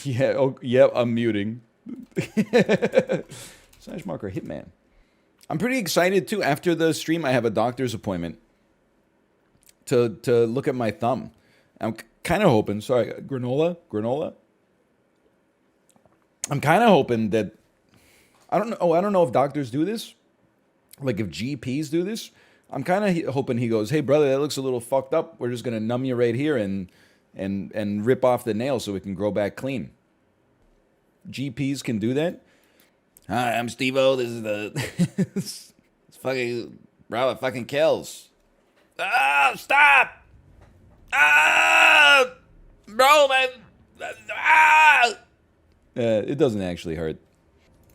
Speaker 1: Yeah, oh, yep, I'm muting. Slash marker Hitman. I'm pretty excited, too. After the stream, I have a doctor's appointment to look at my thumb. I'm kind of hoping... Sorry, granola? I'm kind of hoping that... I don't know if doctors do this. Like, if GPs do this. I'm kind of hoping he goes, hey, brother, that looks a little fucked up. We're just going to numb you right here and rip off the nail so it can grow back clean. GPs can do that. Hi, I'm Steve-O. This is the... it's fucking... Bro, it fucking kills. Ah, stop! Ah! Bro, man! Ah! It doesn't actually hurt.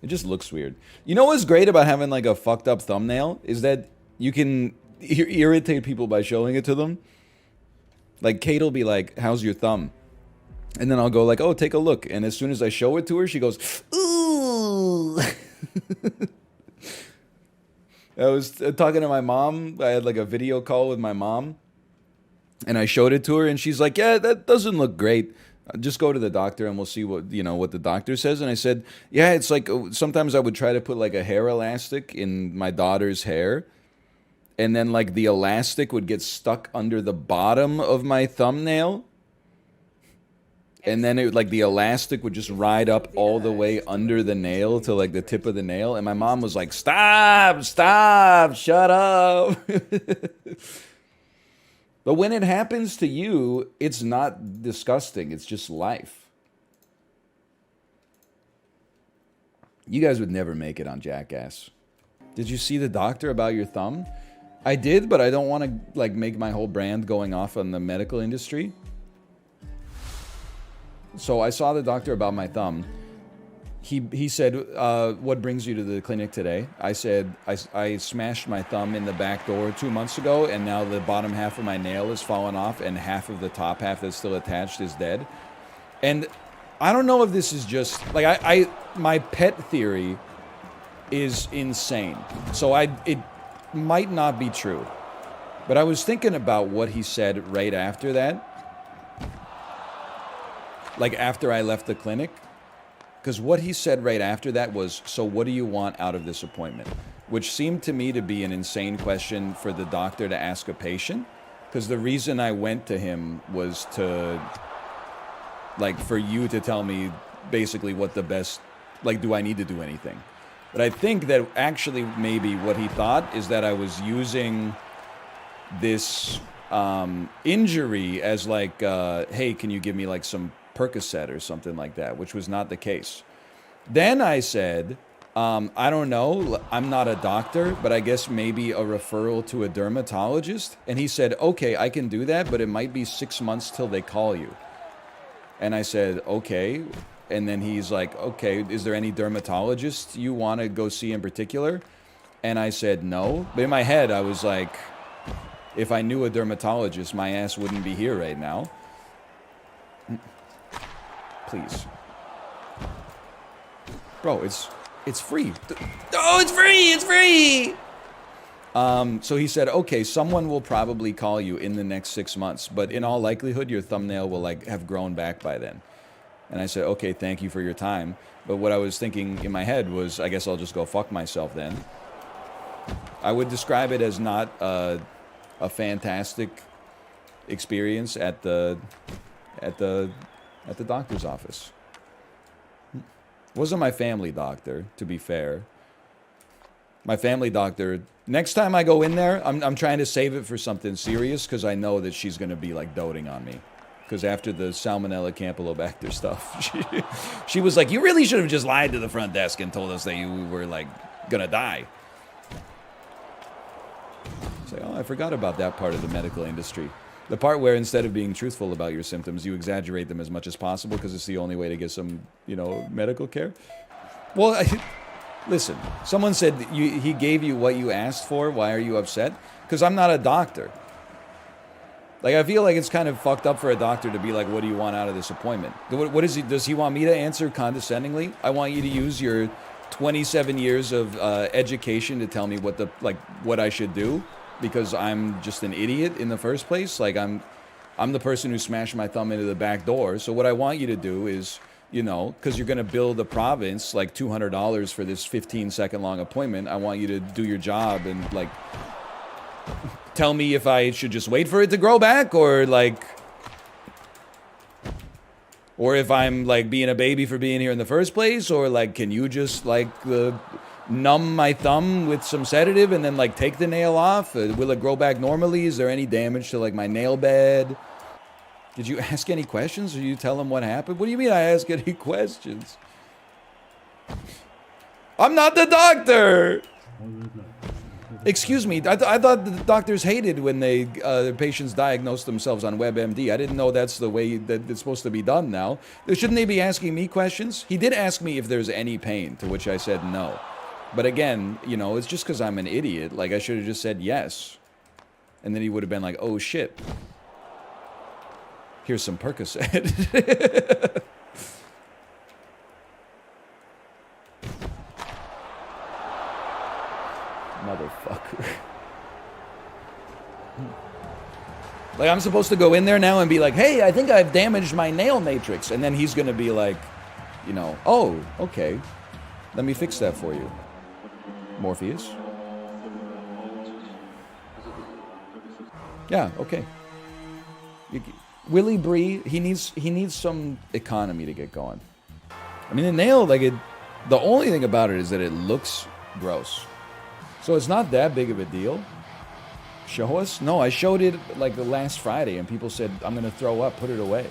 Speaker 1: It just looks weird. You know what's great about having like a fucked up thumbnail is that you can irritate people by showing it to them. Like Kate will be like, "How's your thumb?" And then I'll go like, "Oh, take a look." And as soon as I show it to her, she goes, "Ooh." I was talking to my mom. I had like a video call with my mom, and I showed it to her, and she's like, "Yeah, that doesn't look great. Just go to the doctor, and we'll see what what the doctor says." And I said, "Yeah, it's like sometimes I would try to put like a hair elastic in my daughter's hair, and then like the elastic would get stuck under the bottom of my thumbnail." And then it like the elastic would just ride up all the way under the nail to like the tip of the nail. And my mom was like, "Stop, stop, shut up." But when it happens to you, it's not disgusting. It's just life. You guys would never make it on Jackass. Did you see the doctor about your thumb? I did, but I don't want to like make my whole brand going off on the medical industry. So I saw the doctor about my thumb. He said, "What brings you to the clinic today?" I said, I smashed my thumb in the back door 2 months ago, and now the bottom half of my nail has fallen off, and half of the top half that's still attached is dead." And I don't know if this is just like my pet theory is insane. So it might not be true, but I was thinking about what he said right after that. Like after I left the clinic, because what he said right after that was, "So what do you want out of this appointment?" Which seemed to me to be an insane question for the doctor to ask a patient, because the reason I went to him was to, like, for you to tell me basically what the best, like, do I need to do anything? But I think that actually maybe what he thought is that I was using this injury as like, "Hey, can you give me like some Percocet or something like that," which was not the case. Then I said, "I don't know, I'm not a doctor, but I guess maybe a referral to a dermatologist." And he said, "Okay, I can do that, but it might be 6 months till they call you." And I said, "Okay." And then he's like, "Okay, is there any dermatologist you want to go see in particular?" And I said, "No." But in my head, I was like, if I knew a dermatologist, my ass wouldn't be here right now. Please. Bro, it's free. Oh, it's free! It's free! So he said, "Okay, someone will probably call you in the next 6 months, but in all likelihood, your thumbnail will like have grown back by then." And I said, "Okay, thank you for your time." But what I was thinking in my head was, I guess I'll just go fuck myself then. I would describe it as not a fantastic experience at the doctor's office. Wasn't my family doctor, to be fair. My family doctor, next time I go in there, I'm trying to save it for something serious, because I know that she's going to be like doting on me. Because after the Salmonella Campylobacter stuff, she was like, "You really should have just lied to the front desk and told us that you were like gonna die." It's like, oh, I forgot about that part of the medical industry. The part where instead of being truthful about your symptoms, you exaggerate them as much as possible because it's the only way to get some, medical care. Well, listen, someone said he gave you what you asked for. Why are you upset? Because I'm not a doctor. Like, I feel like it's kind of fucked up for a doctor to be like, "What do you want out of this appointment?" What is he? Does he want me to answer condescendingly? I want you to use your 27 years of education to tell me what I should do, because I'm just an idiot in the first place. Like, I'm the person who smashed my thumb into the back door. So what I want you to do is, because you're going to bill the province like $200 for this 15-second long appointment, I want you to do your job and like tell me if I should just wait for it to grow back, or if I'm like being a baby for being here in the first place, or like, can you just like numb my thumb with some sedative and then like take the nail off? Will it grow back normally? Is there any damage to like my nail bed? Did you ask any questions? Or you tell them what happened? What do you mean I ask any questions? I'm not the doctor. Excuse me, I thought the doctors hated when they patients diagnose themselves on WebMD. I didn't know that's the way that it's supposed to be done now. Shouldn't they be asking me questions? He did ask me if there's any pain, to which I said no. But again, you know, it's just because I'm an idiot. Like, I should have just said yes. And then he would have been like, oh shit. Here's some Percocet. Motherfucker. Like, I'm supposed to go in there now and be like, hey, I think I've damaged my nail matrix. And then he's going to be like, you know, oh, okay. Let me fix that for you. Morpheus. Yeah, okay. Willie Bree, he needs some economy to get going. I mean, the nail, like, the only thing about it is that it looks gross. So it's not that big of a deal. Show us? No, I showed it like the last Friday and people said, I'm going to throw up, put it away.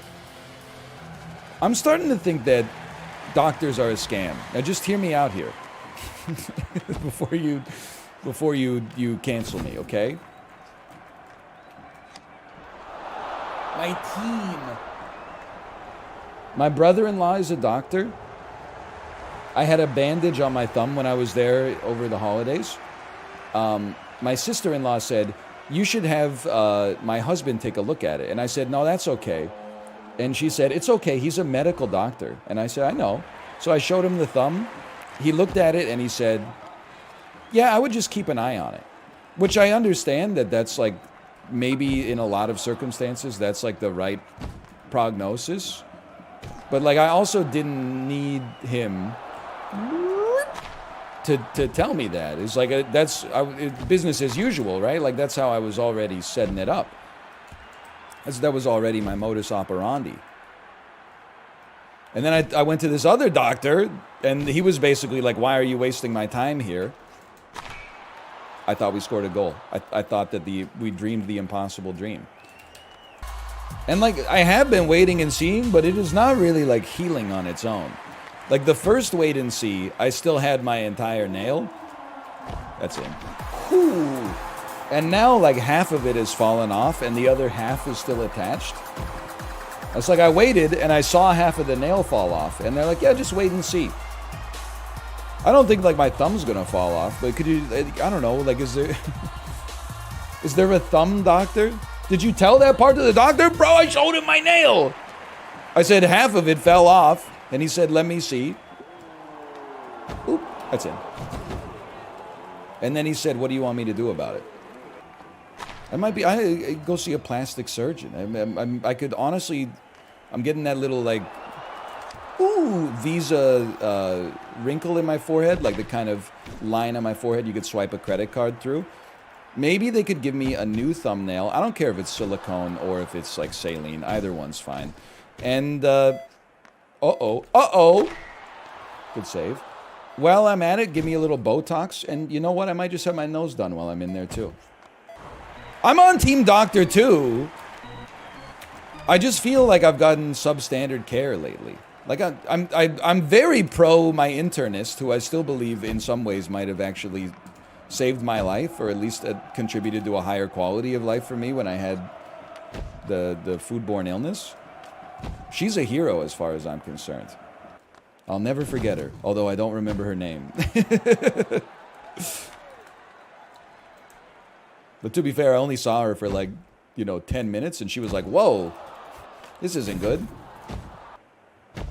Speaker 1: I'm starting to think that doctors are a scam. Now just hear me out here. before you cancel me, okay? My team. My brother-in-law is a doctor. I had a bandage on my thumb when I was there over the holidays. My sister-in-law said, you should have my husband take a look at it. And I said, no, that's okay. And she said, it's okay, he's a medical doctor. And I said, I know. So I showed him the thumb. He looked at it and he said, yeah, I would just keep an eye on it. Which I understand that's like, maybe in a lot of circumstances, that's like the right prognosis. But like, I also didn't need him to tell me that. It's like, business as usual, right? Like, that's how I was already setting it up. That was already my modus operandi. And then I went to this other doctor, and he was basically like, why are you wasting my time here? I thought we scored a goal. I thought that we dreamed the impossible dream. And like, I have been waiting and seeing, but it is not really like healing on its own. Like the first wait and see, I still had my entire nail. That's in. Whew. And now like half of it has fallen off and the other half is still attached. It's like I waited and I saw half of the nail fall off and they're like, yeah, just wait and see. I don't think like my thumb's gonna fall off, but could you, I don't know, like is there a thumb doctor? Did you tell that part to the doctor? Bro, I showed him my nail. I said half of it fell off and he said, let me see. Oop, that's in. And then he said, what do you want me to do about it? I go see a plastic surgeon. I could honestly, I'm getting that little like, ooh, Visa wrinkle in my forehead, like the kind of line on my forehead you could swipe a credit card through. Maybe they could give me a new thumbnail. I don't care if it's silicone or if it's like saline. Either one's fine. And, good save. While I'm at it, give me a little Botox. And you know what? I might just have my nose done while I'm in there too. I'm on Team Doctor too. I just feel like I've gotten substandard care lately. Like I'm very pro my internist, who I still believe in some ways might have actually saved my life, or at least contributed to a higher quality of life for me when I had the foodborne illness. She's a hero as far as I'm concerned. I'll never forget her, although I don't remember her name. But to be fair, I only saw her for like, 10 minutes, and she was like, whoa, this isn't good.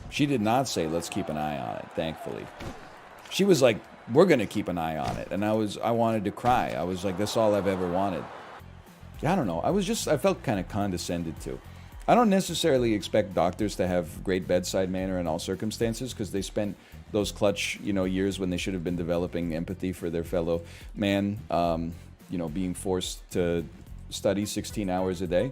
Speaker 1: She did not say, let's keep an eye on it, thankfully. She was like, we're going to keep an eye on it. And I wanted to cry. I was like, that's all I've ever wanted. I don't know. I felt kind of condescended to. I don't necessarily expect doctors to have great bedside manner in all circumstances, because they spent those clutch, years when they should have been developing empathy for their fellow man, being forced to study 16 hours a day.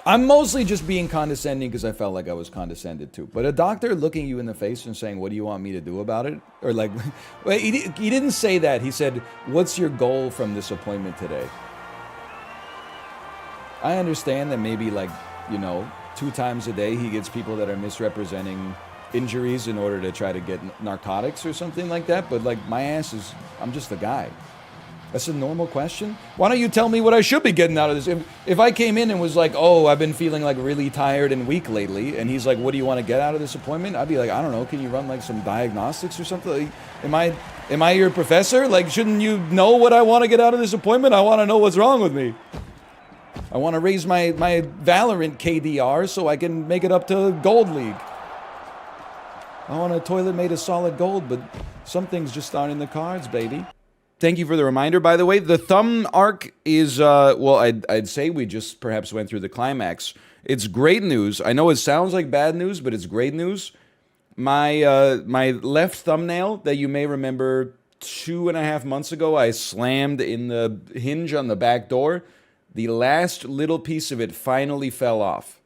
Speaker 1: I'm mostly just being condescending because I felt like I was condescended to. But a doctor looking you in the face and saying, what do you want me to do about it? Or like, well, he didn't say that. He said, what's your goal from this appointment today? I understand that maybe 2 times a day he gets people that are misrepresenting injuries in order to try to get narcotics or something like that. But like, my ass is, I'm just a guy. That's a normal question. Why don't you tell me what I should be getting out of this? If I came in and was like, oh, I've been feeling like really tired and weak lately, and he's like, what do you want to get out of this appointment? I'd be like, I don't know, can you run like some diagnostics or something? Like, am I your professor? Like, shouldn't you know what I want to get out of this appointment? I want to know what's wrong with me. I want to raise my Valorant KDR so I can make it up to Gold League. I want a toilet made of solid gold, but some things just aren't in the cards, baby. Thank you for the reminder, by the way. The thumb arc is, well, I'd say we just perhaps went through the climax. It's great news. I know it sounds like bad news, but it's great news. My left thumbnail that you may remember 2.5 months ago, I slammed in the hinge on the back door. The last little piece of it finally fell off,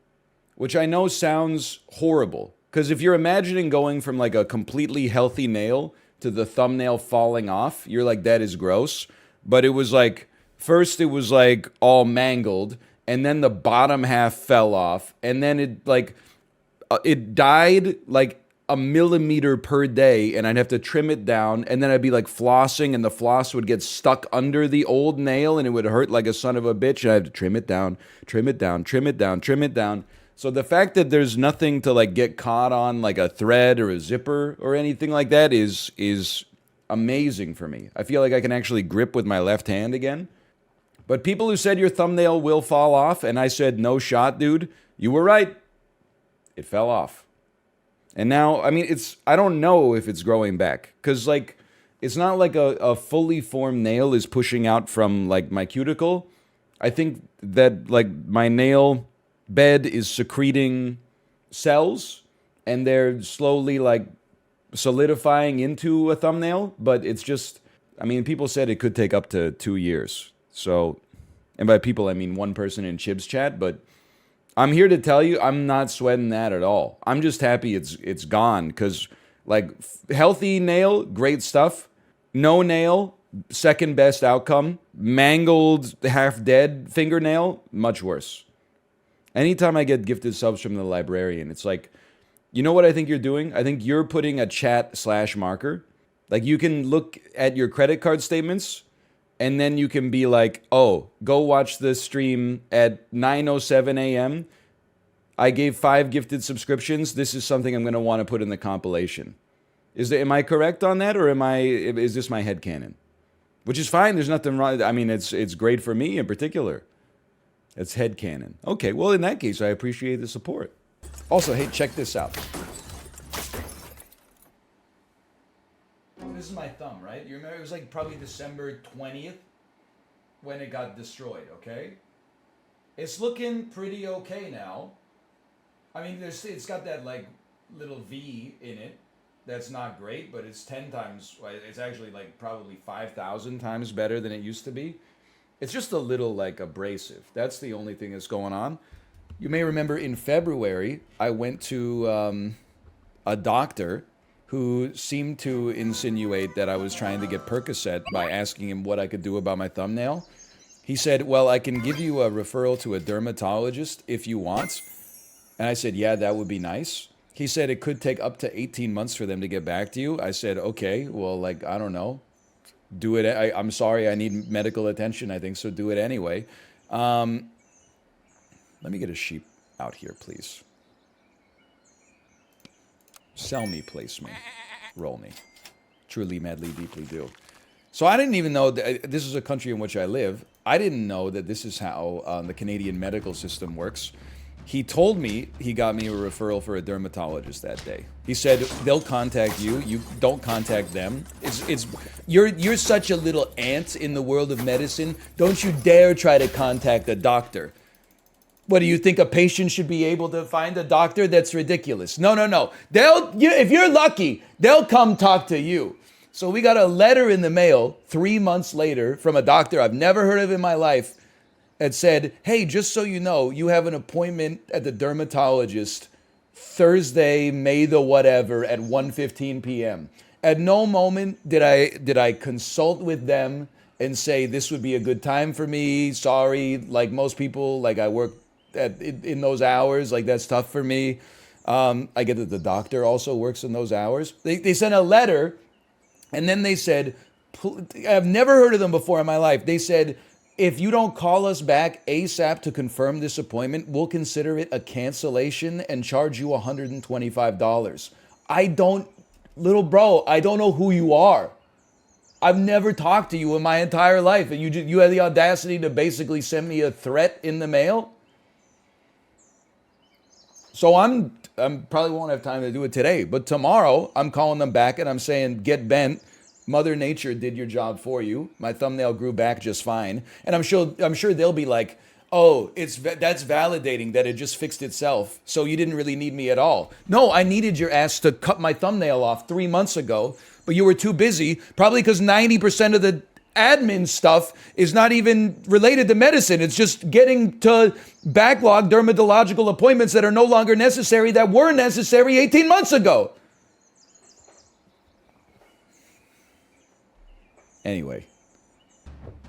Speaker 1: which I know sounds horrible. Because if you're imagining going from like a completely healthy nail to the thumbnail falling off, you're like, that is gross. But it was like, first it was like all mangled, and then the bottom half fell off, and then it died like a millimeter per day, and I'd have to trim it down, and then I'd be like flossing, and the floss would get stuck under the old nail, and it would hurt like a son of a bitch, and I had to trim it down, trim it down, trim it down, trim it down. So the fact that there's nothing to like get caught on like a thread or a zipper or anything like that is amazing for me. I feel like I can actually grip with my left hand again. But people who said your thumbnail will fall off, and I said, no shot, dude, you were right. It fell off. And now, I mean, I don't know if it's growing back. Because like, it's not like a fully formed nail is pushing out from like my cuticle. I think that like my nail bed is secreting cells, and they're slowly like solidifying into a thumbnail, but it's just, I mean, people said it could take up to 2 years. So, and by people, I mean one person in Chib's chat, but I'm here to tell you, I'm not sweating that at all. I'm just happy it's gone, because like healthy nail, great stuff. No nail, second best outcome. Mangled, half dead fingernail, much worse. Anytime I get gifted subs from the librarian, it's like, you know what I think you're doing? I think you're putting a chat/marker. Like, you can look at your credit card statements, and then you can be like, oh, go watch the stream at 9:07 a.m. I gave 5 gifted subscriptions. This is something I'm going to want to put in the compilation. Am I correct on that, or is this my headcanon? Which is fine. There's nothing wrong. I mean, it's great for me in particular. It's headcanon. Okay, well, in that case, I appreciate the support. Also, hey, check this out. This is my thumb, right? You remember it was like probably December 20th when it got destroyed, okay? It's looking pretty okay now. I mean, it's got that like little V in it. That's not great, but it's 10 times, it's actually like probably 5,000 times better than it used to be. It's just a little like abrasive. That's the only thing that's going on. You may remember in February, I went to a doctor who seemed to insinuate that I was trying to get Percocet by asking him what I could do about my thumbnail. He said, well, I can give you a referral to a dermatologist if you want. And I said, yeah, that would be nice. He said it could take up to 18 months for them to get back to you. I said, okay, well, like, I don't know. Do it. I'm sorry, I need medical attention, I think, so do it anyway. Let me get a sheep out here, please. Sell me, place me, roll me. Truly, madly, deeply do. So I didn't even know that this is a country in which I live. I didn't know that this is how the Canadian medical system works. He told me he got me a referral for a dermatologist that day. He said they'll contact you. You don't contact them. You're such a little ant in the world of medicine. Don't you dare try to contact a doctor. What do you think, a patient should be able to find a doctor? That's ridiculous. No. If you're lucky, they'll come talk to you. So we got a letter in the mail 3 months later from a doctor I've never heard of in my life. It said, hey, just so you know, you have an appointment at the dermatologist Thursday, May the whatever, at 1:15 p.m. At no moment did I consult with them and say this would be a good time for me. Sorry, like most people, like I work in those hours, like that's tough for me. I get that the doctor also works in those hours. They sent a letter, and then they said, I've never heard of them before in my life. They said, if you don't call us back ASAP to confirm this appointment, we'll consider it a cancellation and charge you $125. Little bro, I don't know who you are. I've never talked to you in my entire life. And you had the audacity to basically send me a threat in the mail? So I'm probably won't have time to do it today, but tomorrow I'm calling them back and I'm saying, get bent. Mother Nature did your job for you. My thumbnail grew back just fine. And I'm sure they'll be like, oh, that's validating that it just fixed itself. So you didn't really need me at all. No, I needed your ass to cut my thumbnail off 3 months ago, but you were too busy, probably because 90% of the admin stuff is not even related to medicine. It's just getting to backlog dermatological appointments that are no longer necessary, that were necessary 18 months ago. Anyway,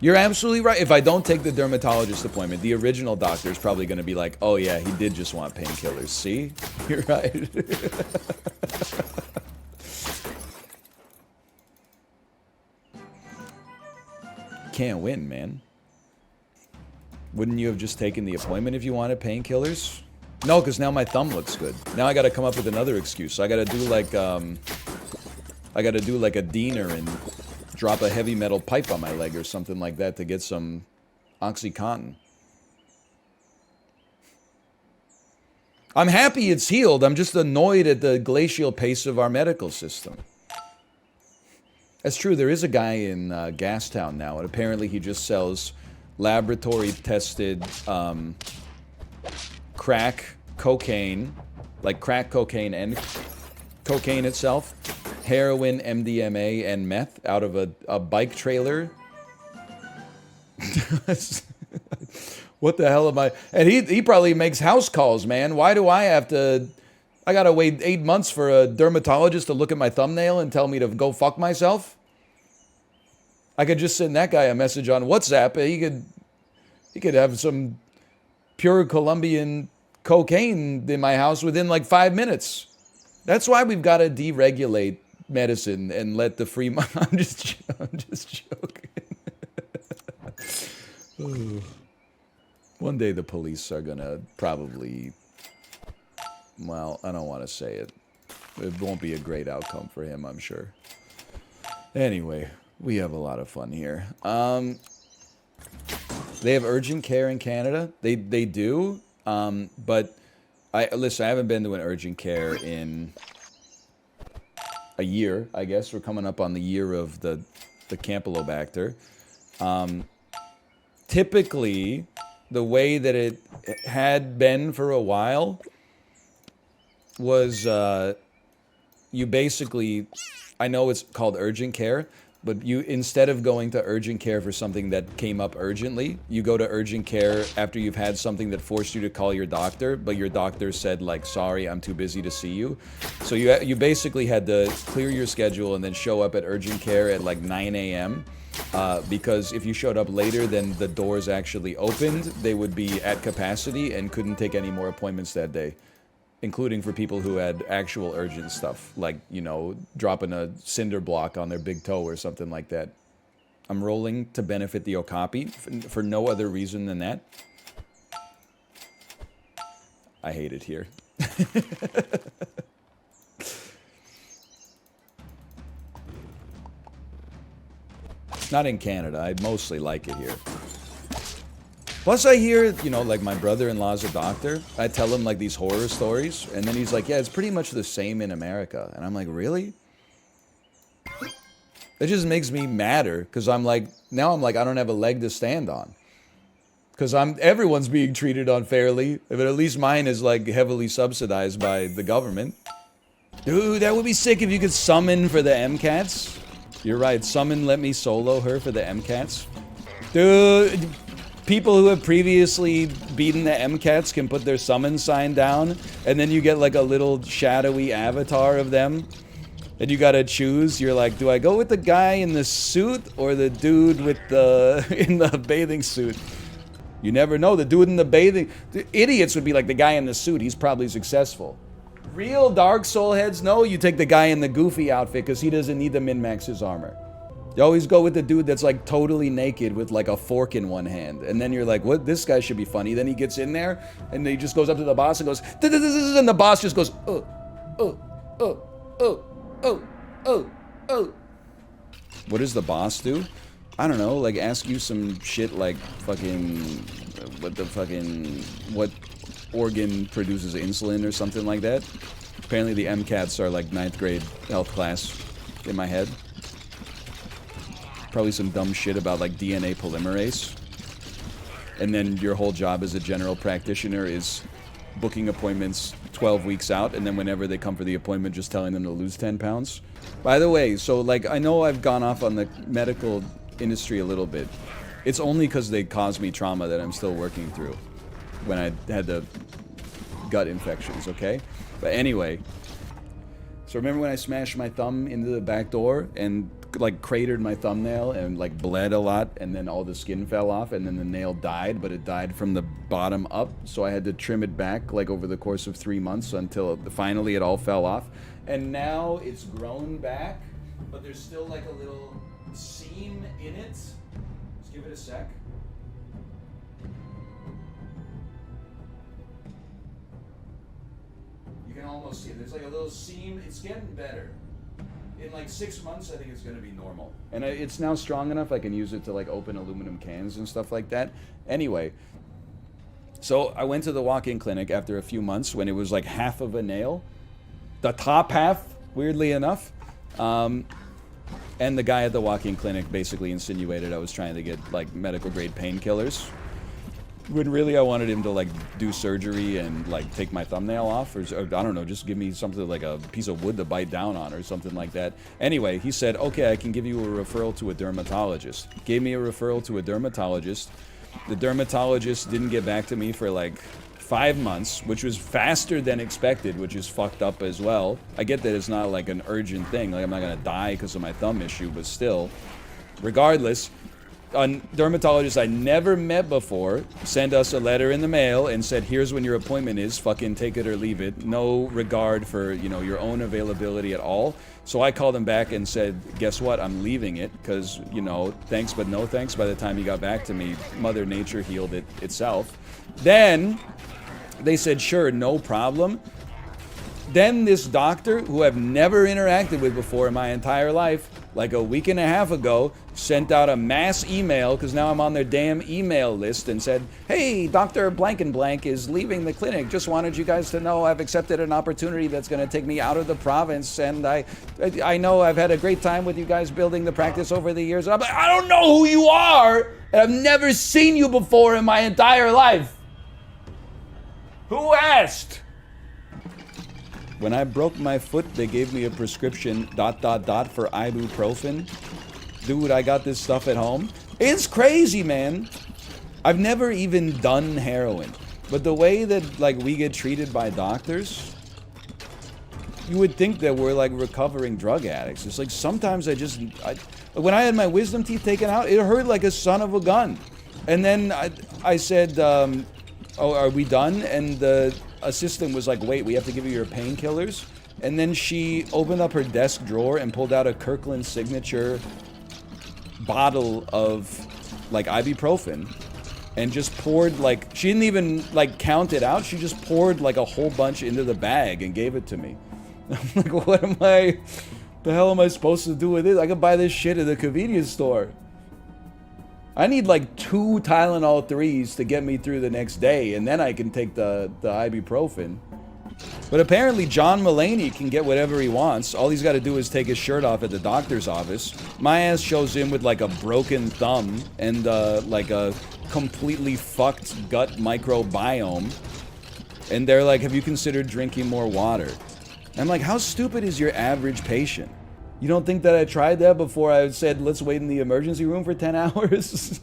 Speaker 1: you're absolutely right. If I don't take the dermatologist appointment, the original doctor is probably going to be like, oh yeah, he did just want painkillers. See? You're right. Can't win, man. Wouldn't you have just taken the appointment if you wanted painkillers? No, because now my thumb looks good. Now I got to come up with another excuse. So I got to do like a diener and drop a heavy metal pipe on my leg or something like that to get some OxyContin. I'm happy it's healed. I'm just annoyed at the glacial pace of our medical system. That's true. There is a guy in Gastown now, and apparently he just sells laboratory-tested crack cocaine, like crack cocaine and cocaine itself, heroin, MDMA, and meth out of a bike trailer. What the hell am I? And he probably makes house calls, man. Why do I have to? I gotta wait 8 months for a dermatologist to look at my thumbnail and tell me to go fuck myself. I could just send that guy a message on WhatsApp. He could have some pure Colombian cocaine in my house within like 5 minutes. That's why we've got to deregulate medicine and let the free market. I'm just joking. One day the police are gonna probably. Well, I don't want to say it. It won't be a great outcome for him, I'm sure. Anyway, we have a lot of fun here. They have urgent care in Canada. They do. But I haven't been to an urgent care in a year, I guess. We're coming up on the year of the Campylobacter. Typically, the way that it had been for a while was you basically, I know it's called urgent care, but you, instead of going to urgent care for something that came up urgently, you go to urgent care after you've had something that forced you to call your doctor, but your doctor said like, sorry, I'm too busy to see you. So you basically had to clear your schedule and then show up at urgent care at like 9 a.m. Because if you showed up later than the doors actually opened, they would be at capacity and couldn't take any more appointments that day. Including for people who had actual urgent stuff, like, you know, dropping a cinder block on their big toe or something like that. I'm rolling to benefit the Okapi for no other reason than that. I hate it here. Not in Canada. I mostly like it here. Plus I hear, you know, like my brother-in-law's a doctor. I tell him like these horror stories, and then he's like, yeah, it's pretty much the same in America. And I'm like, really? It just makes me madder, because I'm like, now I'm like, I don't have a leg to stand on. Because everyone's being treated unfairly, but at least mine is like heavily subsidized by the government. Dude, that would be sick if you could summon for the MCATs. You're right, summon, let me solo her for the MCATs. Dude, people who have previously beaten the MCATs can put their summon sign down, and then you get like a little shadowy avatar of them. And you gotta choose, you're like, do I go with the guy in the suit or the dude with in the bathing suit? You never know, the dude in the idiots would be like the guy in the suit, he's probably successful. Real Dark Soul heads, no, you take the guy in the goofy outfit because he doesn't need to min-max his armor. You always go with the dude that's like totally naked with like a fork in one hand. And then you're like, what? This guy should be funny. Then he gets in there and he just goes up to the boss and goes, and the boss just goes, oh, oh, oh, oh, oh, oh, oh. What does the boss do? I don't know, like ask you some shit like fucking, what organ produces insulin or something like that. Apparently the MCATs are like 9th grade health class in my head. Probably some dumb shit about like DNA polymerase. And then your whole job as a general practitioner is booking appointments 12 weeks out, and then whenever they come for the appointment, just telling them to lose 10 pounds. By the way, so like I know I've gone off on the medical industry a little bit. It's only because they caused me trauma that I'm still working through when I had the gut infections, okay? But anyway, so remember when I smashed my thumb into the back door and like cratered my thumbnail and like bled a lot, and then all the skin fell off, and then the nail died, but it died from the bottom up, so I had to trim it back like over the course of 3 months until finally it all fell off. And now it's grown back, but there's still like a little seam in it. Just give it a sec. You can almost see it. There's like a little seam. It's getting better. In like 6 months, I think it's going to be normal. And it's now strong enough I can use it to like open aluminum cans and stuff like that. Anyway, so I went to the walk-in clinic after a few months when it was like half of a nail. The top half, weirdly enough. And the guy at the walk-in clinic basically insinuated I was trying to get like medical grade painkillers, when really I wanted him to like do surgery and like take my thumbnail off, or I don't know, just give me something like a piece of wood to bite down on or something like that. Anyway, he said, okay, I can give you a referral to a dermatologist. Gave me a referral to a dermatologist. The dermatologist didn't get back to me for like 5 months, which was faster than expected, which is fucked up as well. I get that it's not like an urgent thing, like I'm not gonna die because of my thumb issue, but still, regardless, a dermatologist I never met before sent us a letter in the mail and said, here's when your appointment is, fucking take it or leave it. No regard for, you know, your own availability at all. So I called him back and said, guess what, I'm leaving it, because, you know, thanks but no thanks. By the time he got back to me, Mother Nature healed it itself. Then they said, sure, no problem. Then this doctor, who I've never interacted with before in my entire life, like a week and a half ago, sent out a mass email, because now I'm on their damn email list, and said, hey, Dr. Blank and Blank is leaving the clinic. Just wanted you guys to know I've accepted an opportunity that's going to take me out of the province, and I know I've had a great time with you guys building the practice over the years. I'm like, I don't know who you are, and I've never seen you before in my entire life. Who asked? When I broke my foot, they gave me a prescription ... for ibuprofen. Dude, I got this stuff at home. It's crazy, man. I've never even done heroin. But the way that, like, we get treated by doctors, you would think that we're, like, recovering drug addicts. It's like, sometimes when I had my wisdom teeth taken out, it hurt like a son of a gun. And then I said, oh, are we done? And the assistant was like, wait, we have to give you your painkillers. And then she opened up her desk drawer and pulled out a Kirkland Signature bottle of like ibuprofen and just poured, like, she didn't even like count it out, she just poured like a whole bunch into the bag and gave it to me. I'm like, the hell am I supposed to do with this? I could buy this shit at the convenience store. I need like 2 Tylenol 3s to get me through the next day, and then I can take the ibuprofen. But apparently John Mulaney can get whatever he wants. All he's got to do is take his shirt off at the doctor's office. My ass shows in with like a broken thumb and like a completely fucked gut microbiome. And they're like, have you considered drinking more water? I'm like, how stupid is your average patient? You don't think that I tried that before I said, let's wait in the emergency room for 10 hours?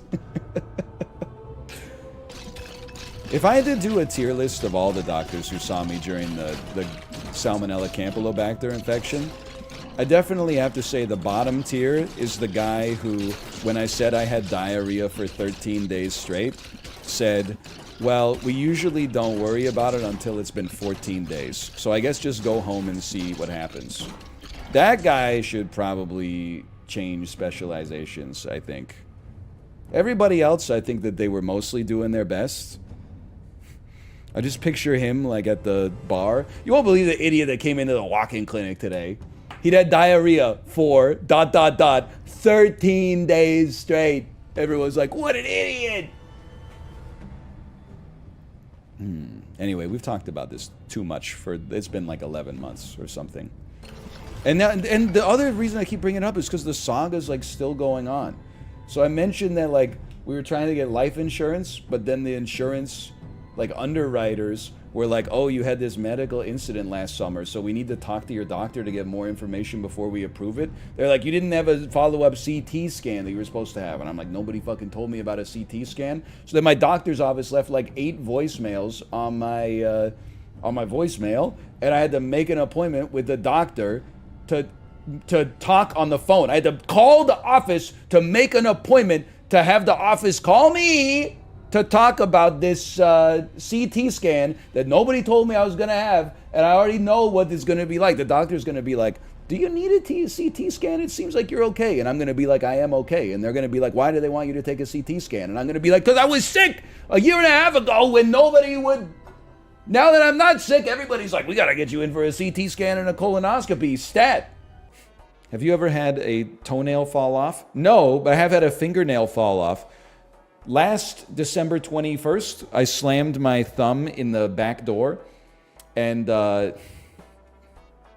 Speaker 1: If I had to do a tier list of all the doctors who saw me during the Salmonella Campylobacter infection, I definitely have to say the bottom tier is the guy who, when I said I had diarrhea for 13 days straight, said, well, we usually don't worry about it until it's been 14 days. So I guess just go home and see what happens. That guy should probably change specializations, I think. Everybody else, I think that they were mostly doing their best. I just picture him like at the bar. You won't believe the idiot that came into the walk-in clinic today. He'd had diarrhea for ... 13 days straight. Everyone's like, what an idiot! Anyway, we've talked about this too much it's been like 11 months or something. And the other reason I keep bringing it up is because the saga's like still going on. So I mentioned that like we were trying to get life insurance, but then the insurance like underwriters were like, oh, you had this medical incident last summer, so we need to talk to your doctor to get more information before we approve it. They're like, you didn't have a follow-up CT scan that you were supposed to have. And I'm like, nobody fucking told me about a CT scan. So then my doctor's office left like 8 voicemails on my voicemail, and I had to make an appointment with the doctor to talk on the phone. I had to call the office to make an appointment to have the office call me to talk about this CT scan that nobody told me I was going to have, and I already know what it's going to be like. The doctor's going to be like, do you need a CT scan? It seems like you're okay. And I'm going to be like, I am okay. And they're going to be like, why do they want you to take a CT scan? And I'm going to be like, because I was sick a year and a half ago when nobody would. Now that I'm not sick, everybody's like, we got to get you in for a CT scan and a colonoscopy. Stat. Have you ever had a toenail fall off? No, but I have had a fingernail fall off. Last December 21st, I slammed my thumb in the back door and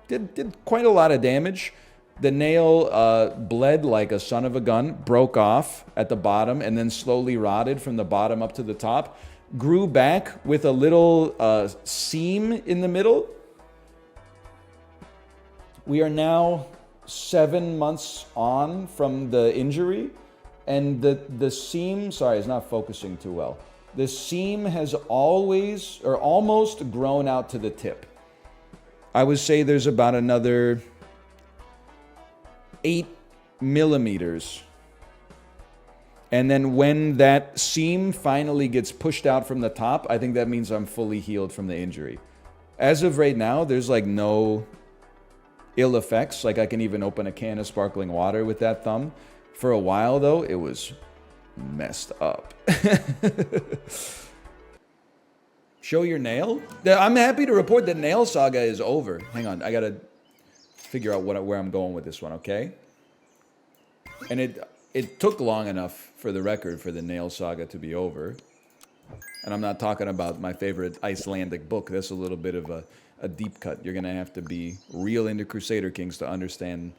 Speaker 1: did quite a lot of damage. The nail bled like a son of a gun, broke off at the bottom, and then slowly rotted from the bottom up to the top. Grew back with a little seam in the middle. We are now 7 months on from the injury, and the seam, sorry, it's not focusing too well. The seam has always or almost grown out to the tip. I would say there's about another 8 millimeters. And then when that seam finally gets pushed out from the top, I think that means I'm fully healed from the injury. As of right now, there's like no ill effects. Like I can even open a can of sparkling water with that thumb. For a while though, it was messed up. Show your nail? I'm happy to report that nail saga is over. Hang on, I gotta figure out where I'm going with this one, okay? And it took long enough, for the record, for the nail saga to be over. And I'm not talking about my favorite Icelandic book. That's a little bit of a deep cut. You're gonna have to be real into Crusader Kings to understand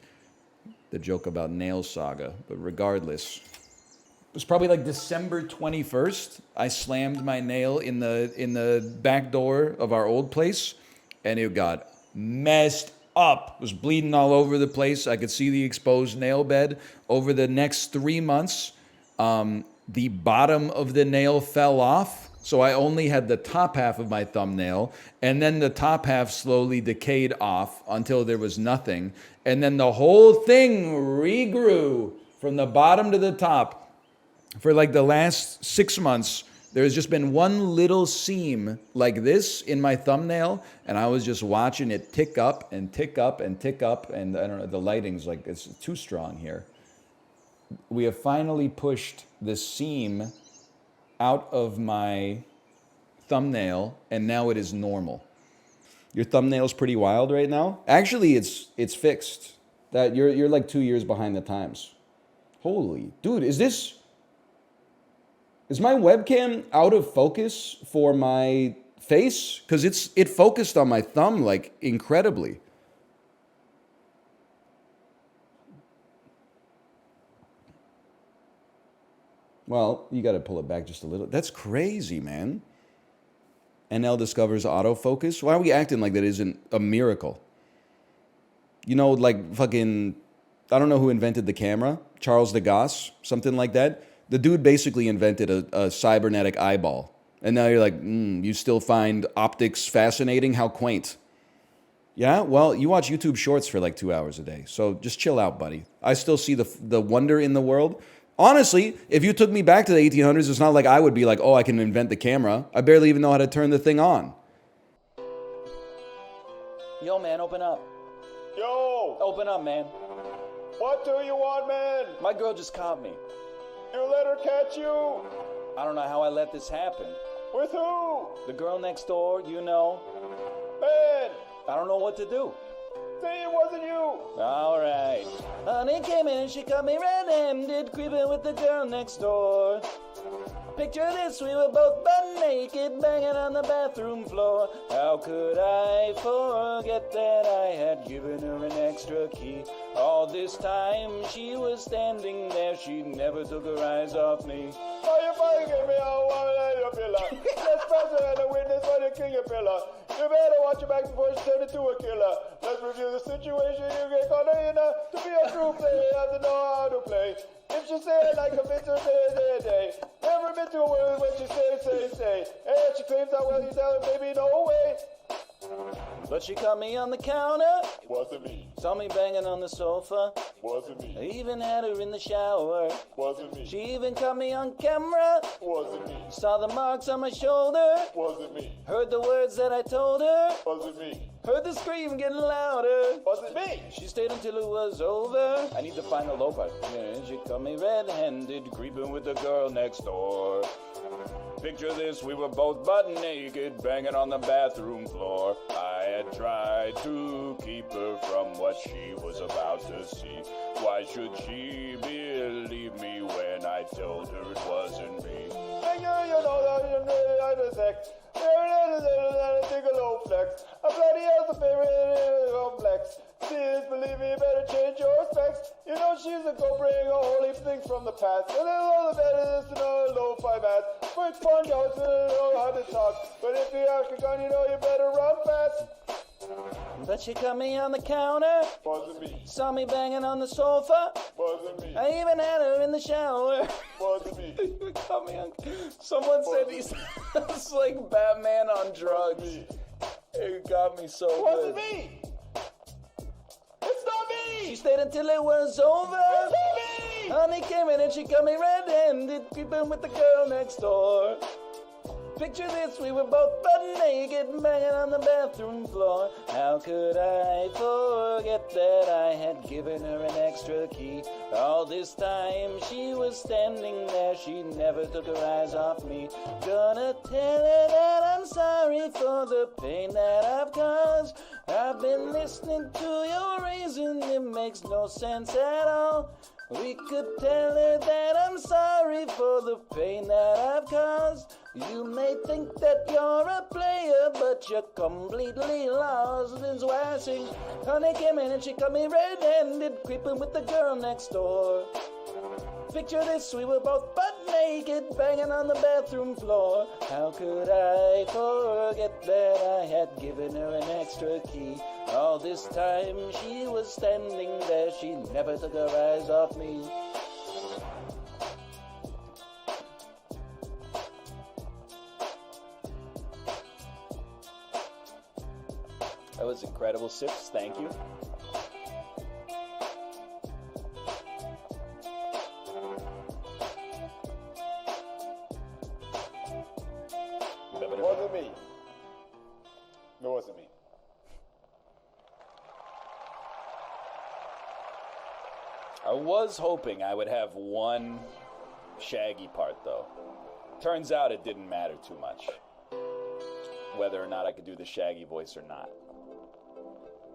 Speaker 1: the joke about nail saga. But regardless, it was probably like December 21st. I slammed my nail in the back door of our old place, and it got messed up. It was bleeding all over the place. I could see the exposed nail bed. Over the next 3 months, the bottom of the nail fell off. So I only had the top half of my thumbnail, and then the top half slowly decayed off until there was nothing. And then the whole thing regrew from the bottom to the top. For like the last 6 months, there's just been one little seam like this in my thumbnail, and I was just watching it tick up and tick up and tick up, and I don't know, the lighting's like, it's too strong here. We have finally pushed the seam out of my thumbnail, and now it is normal. Your thumbnail's pretty wild right now. Actually, it's fixed. That you're like 2 years behind the times. Holy dude, is my webcam out of focus for my face? Because it focused on my thumb like incredibly. Well, you got to pull it back just a little. That's crazy, man. NL discovers autofocus. Why are we acting like that isn't a miracle? You know, like fucking, I don't know who invented the camera. Charles Degas, something like that. The dude basically invented a cybernetic eyeball. And now you're like, you still find optics fascinating? How quaint. Yeah, well, you watch YouTube shorts for like 2 hours a day. So just chill out, buddy. I still see the wonder in the world. Honestly, if you took me back to the 1800s, it's not like I would be like, oh, I can invent the camera. I barely even know how to turn the thing on. Yo, man, open up.
Speaker 3: Yo!
Speaker 1: Open up, man.
Speaker 3: What do you want, man?
Speaker 1: My girl just caught me.
Speaker 3: You let her catch you?
Speaker 1: I don't know how I let this happen.
Speaker 3: With who?
Speaker 1: The girl next door, you know.
Speaker 3: Man,
Speaker 1: I don't know what to do.
Speaker 3: say it wasn't you.
Speaker 1: All right. Honey came in and she caught me red-handed, creeping with the girl next door. Picture this, we were both butt naked, banging on the bathroom floor. How could I forget that I had given her an extra key? All this time she was standing there, she never took her eyes off me.
Speaker 3: Why you fucking me? I want to your pillar. Let's pass her and a witness for the king of pillar. You better watch your back before she turns into a killer. Let's review the situation. You get caught in to be a true player, you have to know how to play. If she say it like a bitch, or day. Never been to a word when she say. And she claims how well you tell her, baby, no way.
Speaker 1: But she caught me on the counter,
Speaker 3: Wasn't me.
Speaker 1: saw me banging on the sofa.
Speaker 3: Wasn't
Speaker 1: I
Speaker 3: me.
Speaker 1: even had her in the shower.
Speaker 3: Wasn't me.
Speaker 1: She even caught me on camera,
Speaker 3: Wasn't me.
Speaker 1: saw the marks on my shoulder,
Speaker 3: Wasn't me.
Speaker 1: heard the words that I told her,
Speaker 3: Wasn't me.
Speaker 1: heard the scream getting louder.
Speaker 3: Wasn't me.
Speaker 1: She stayed until it was over. I need to find the low part. Yeah, she caught me red-handed, creeping with the girl next door. Picture this, we were both butt naked, banging on the bathroom floor. I had tried to keep her from what she was about to see. Why should she believe me when I told her it wasn't me?
Speaker 3: And you know that you really like the sex. There take a low flex. A bloody hell's a favorite complex. Sis, believe me, you better change your specs. You know she's a go bring a whole heap of things from the past. And all the better is to know low-fi bass. Quick fun goes to know how to talk. But if you ask a gun, you know you better run fast.
Speaker 1: But she caught me on the counter,
Speaker 3: Wasn't me.
Speaker 1: saw me banging on the sofa.
Speaker 3: Wasn't me.
Speaker 1: I even had her in the shower.
Speaker 3: Wasn't me.
Speaker 1: You caught me on. Someone said he sounds like Batman on drugs. It got me so
Speaker 3: Wasn't
Speaker 1: good.
Speaker 3: me. It's not
Speaker 1: She
Speaker 3: me.
Speaker 1: stayed until it was over.
Speaker 3: It's not me.
Speaker 1: Honey came in and she got me red-handed, creeping with the girl next door. Picture this, we were both butt naked, banging on the bathroom floor. How could I forget that I had given her an extra key? All this time she was standing there, she never took her eyes off me. Gonna tell her that I'm sorry for the pain that I've caused. I've been listening to your reason, it makes no sense at all. We could tell her that I'm sorry for the pain that I've caused. You may think that you're a player, but you're completely lost. That's why I sing. Honey came in and she got me red-handed, creeping with the girl next door. Picture this, we were both butt naked, banging on the bathroom floor. How could I forget that I had given her an extra key? All this time she was standing there, she never took her eyes off me. That was incredible, Sips. Thank you.
Speaker 3: Wasn't me. It wasn't me.
Speaker 1: I was hoping I would have one Shaggy part, though. Turns out it didn't matter too much, whether or not I could do the Shaggy voice or not.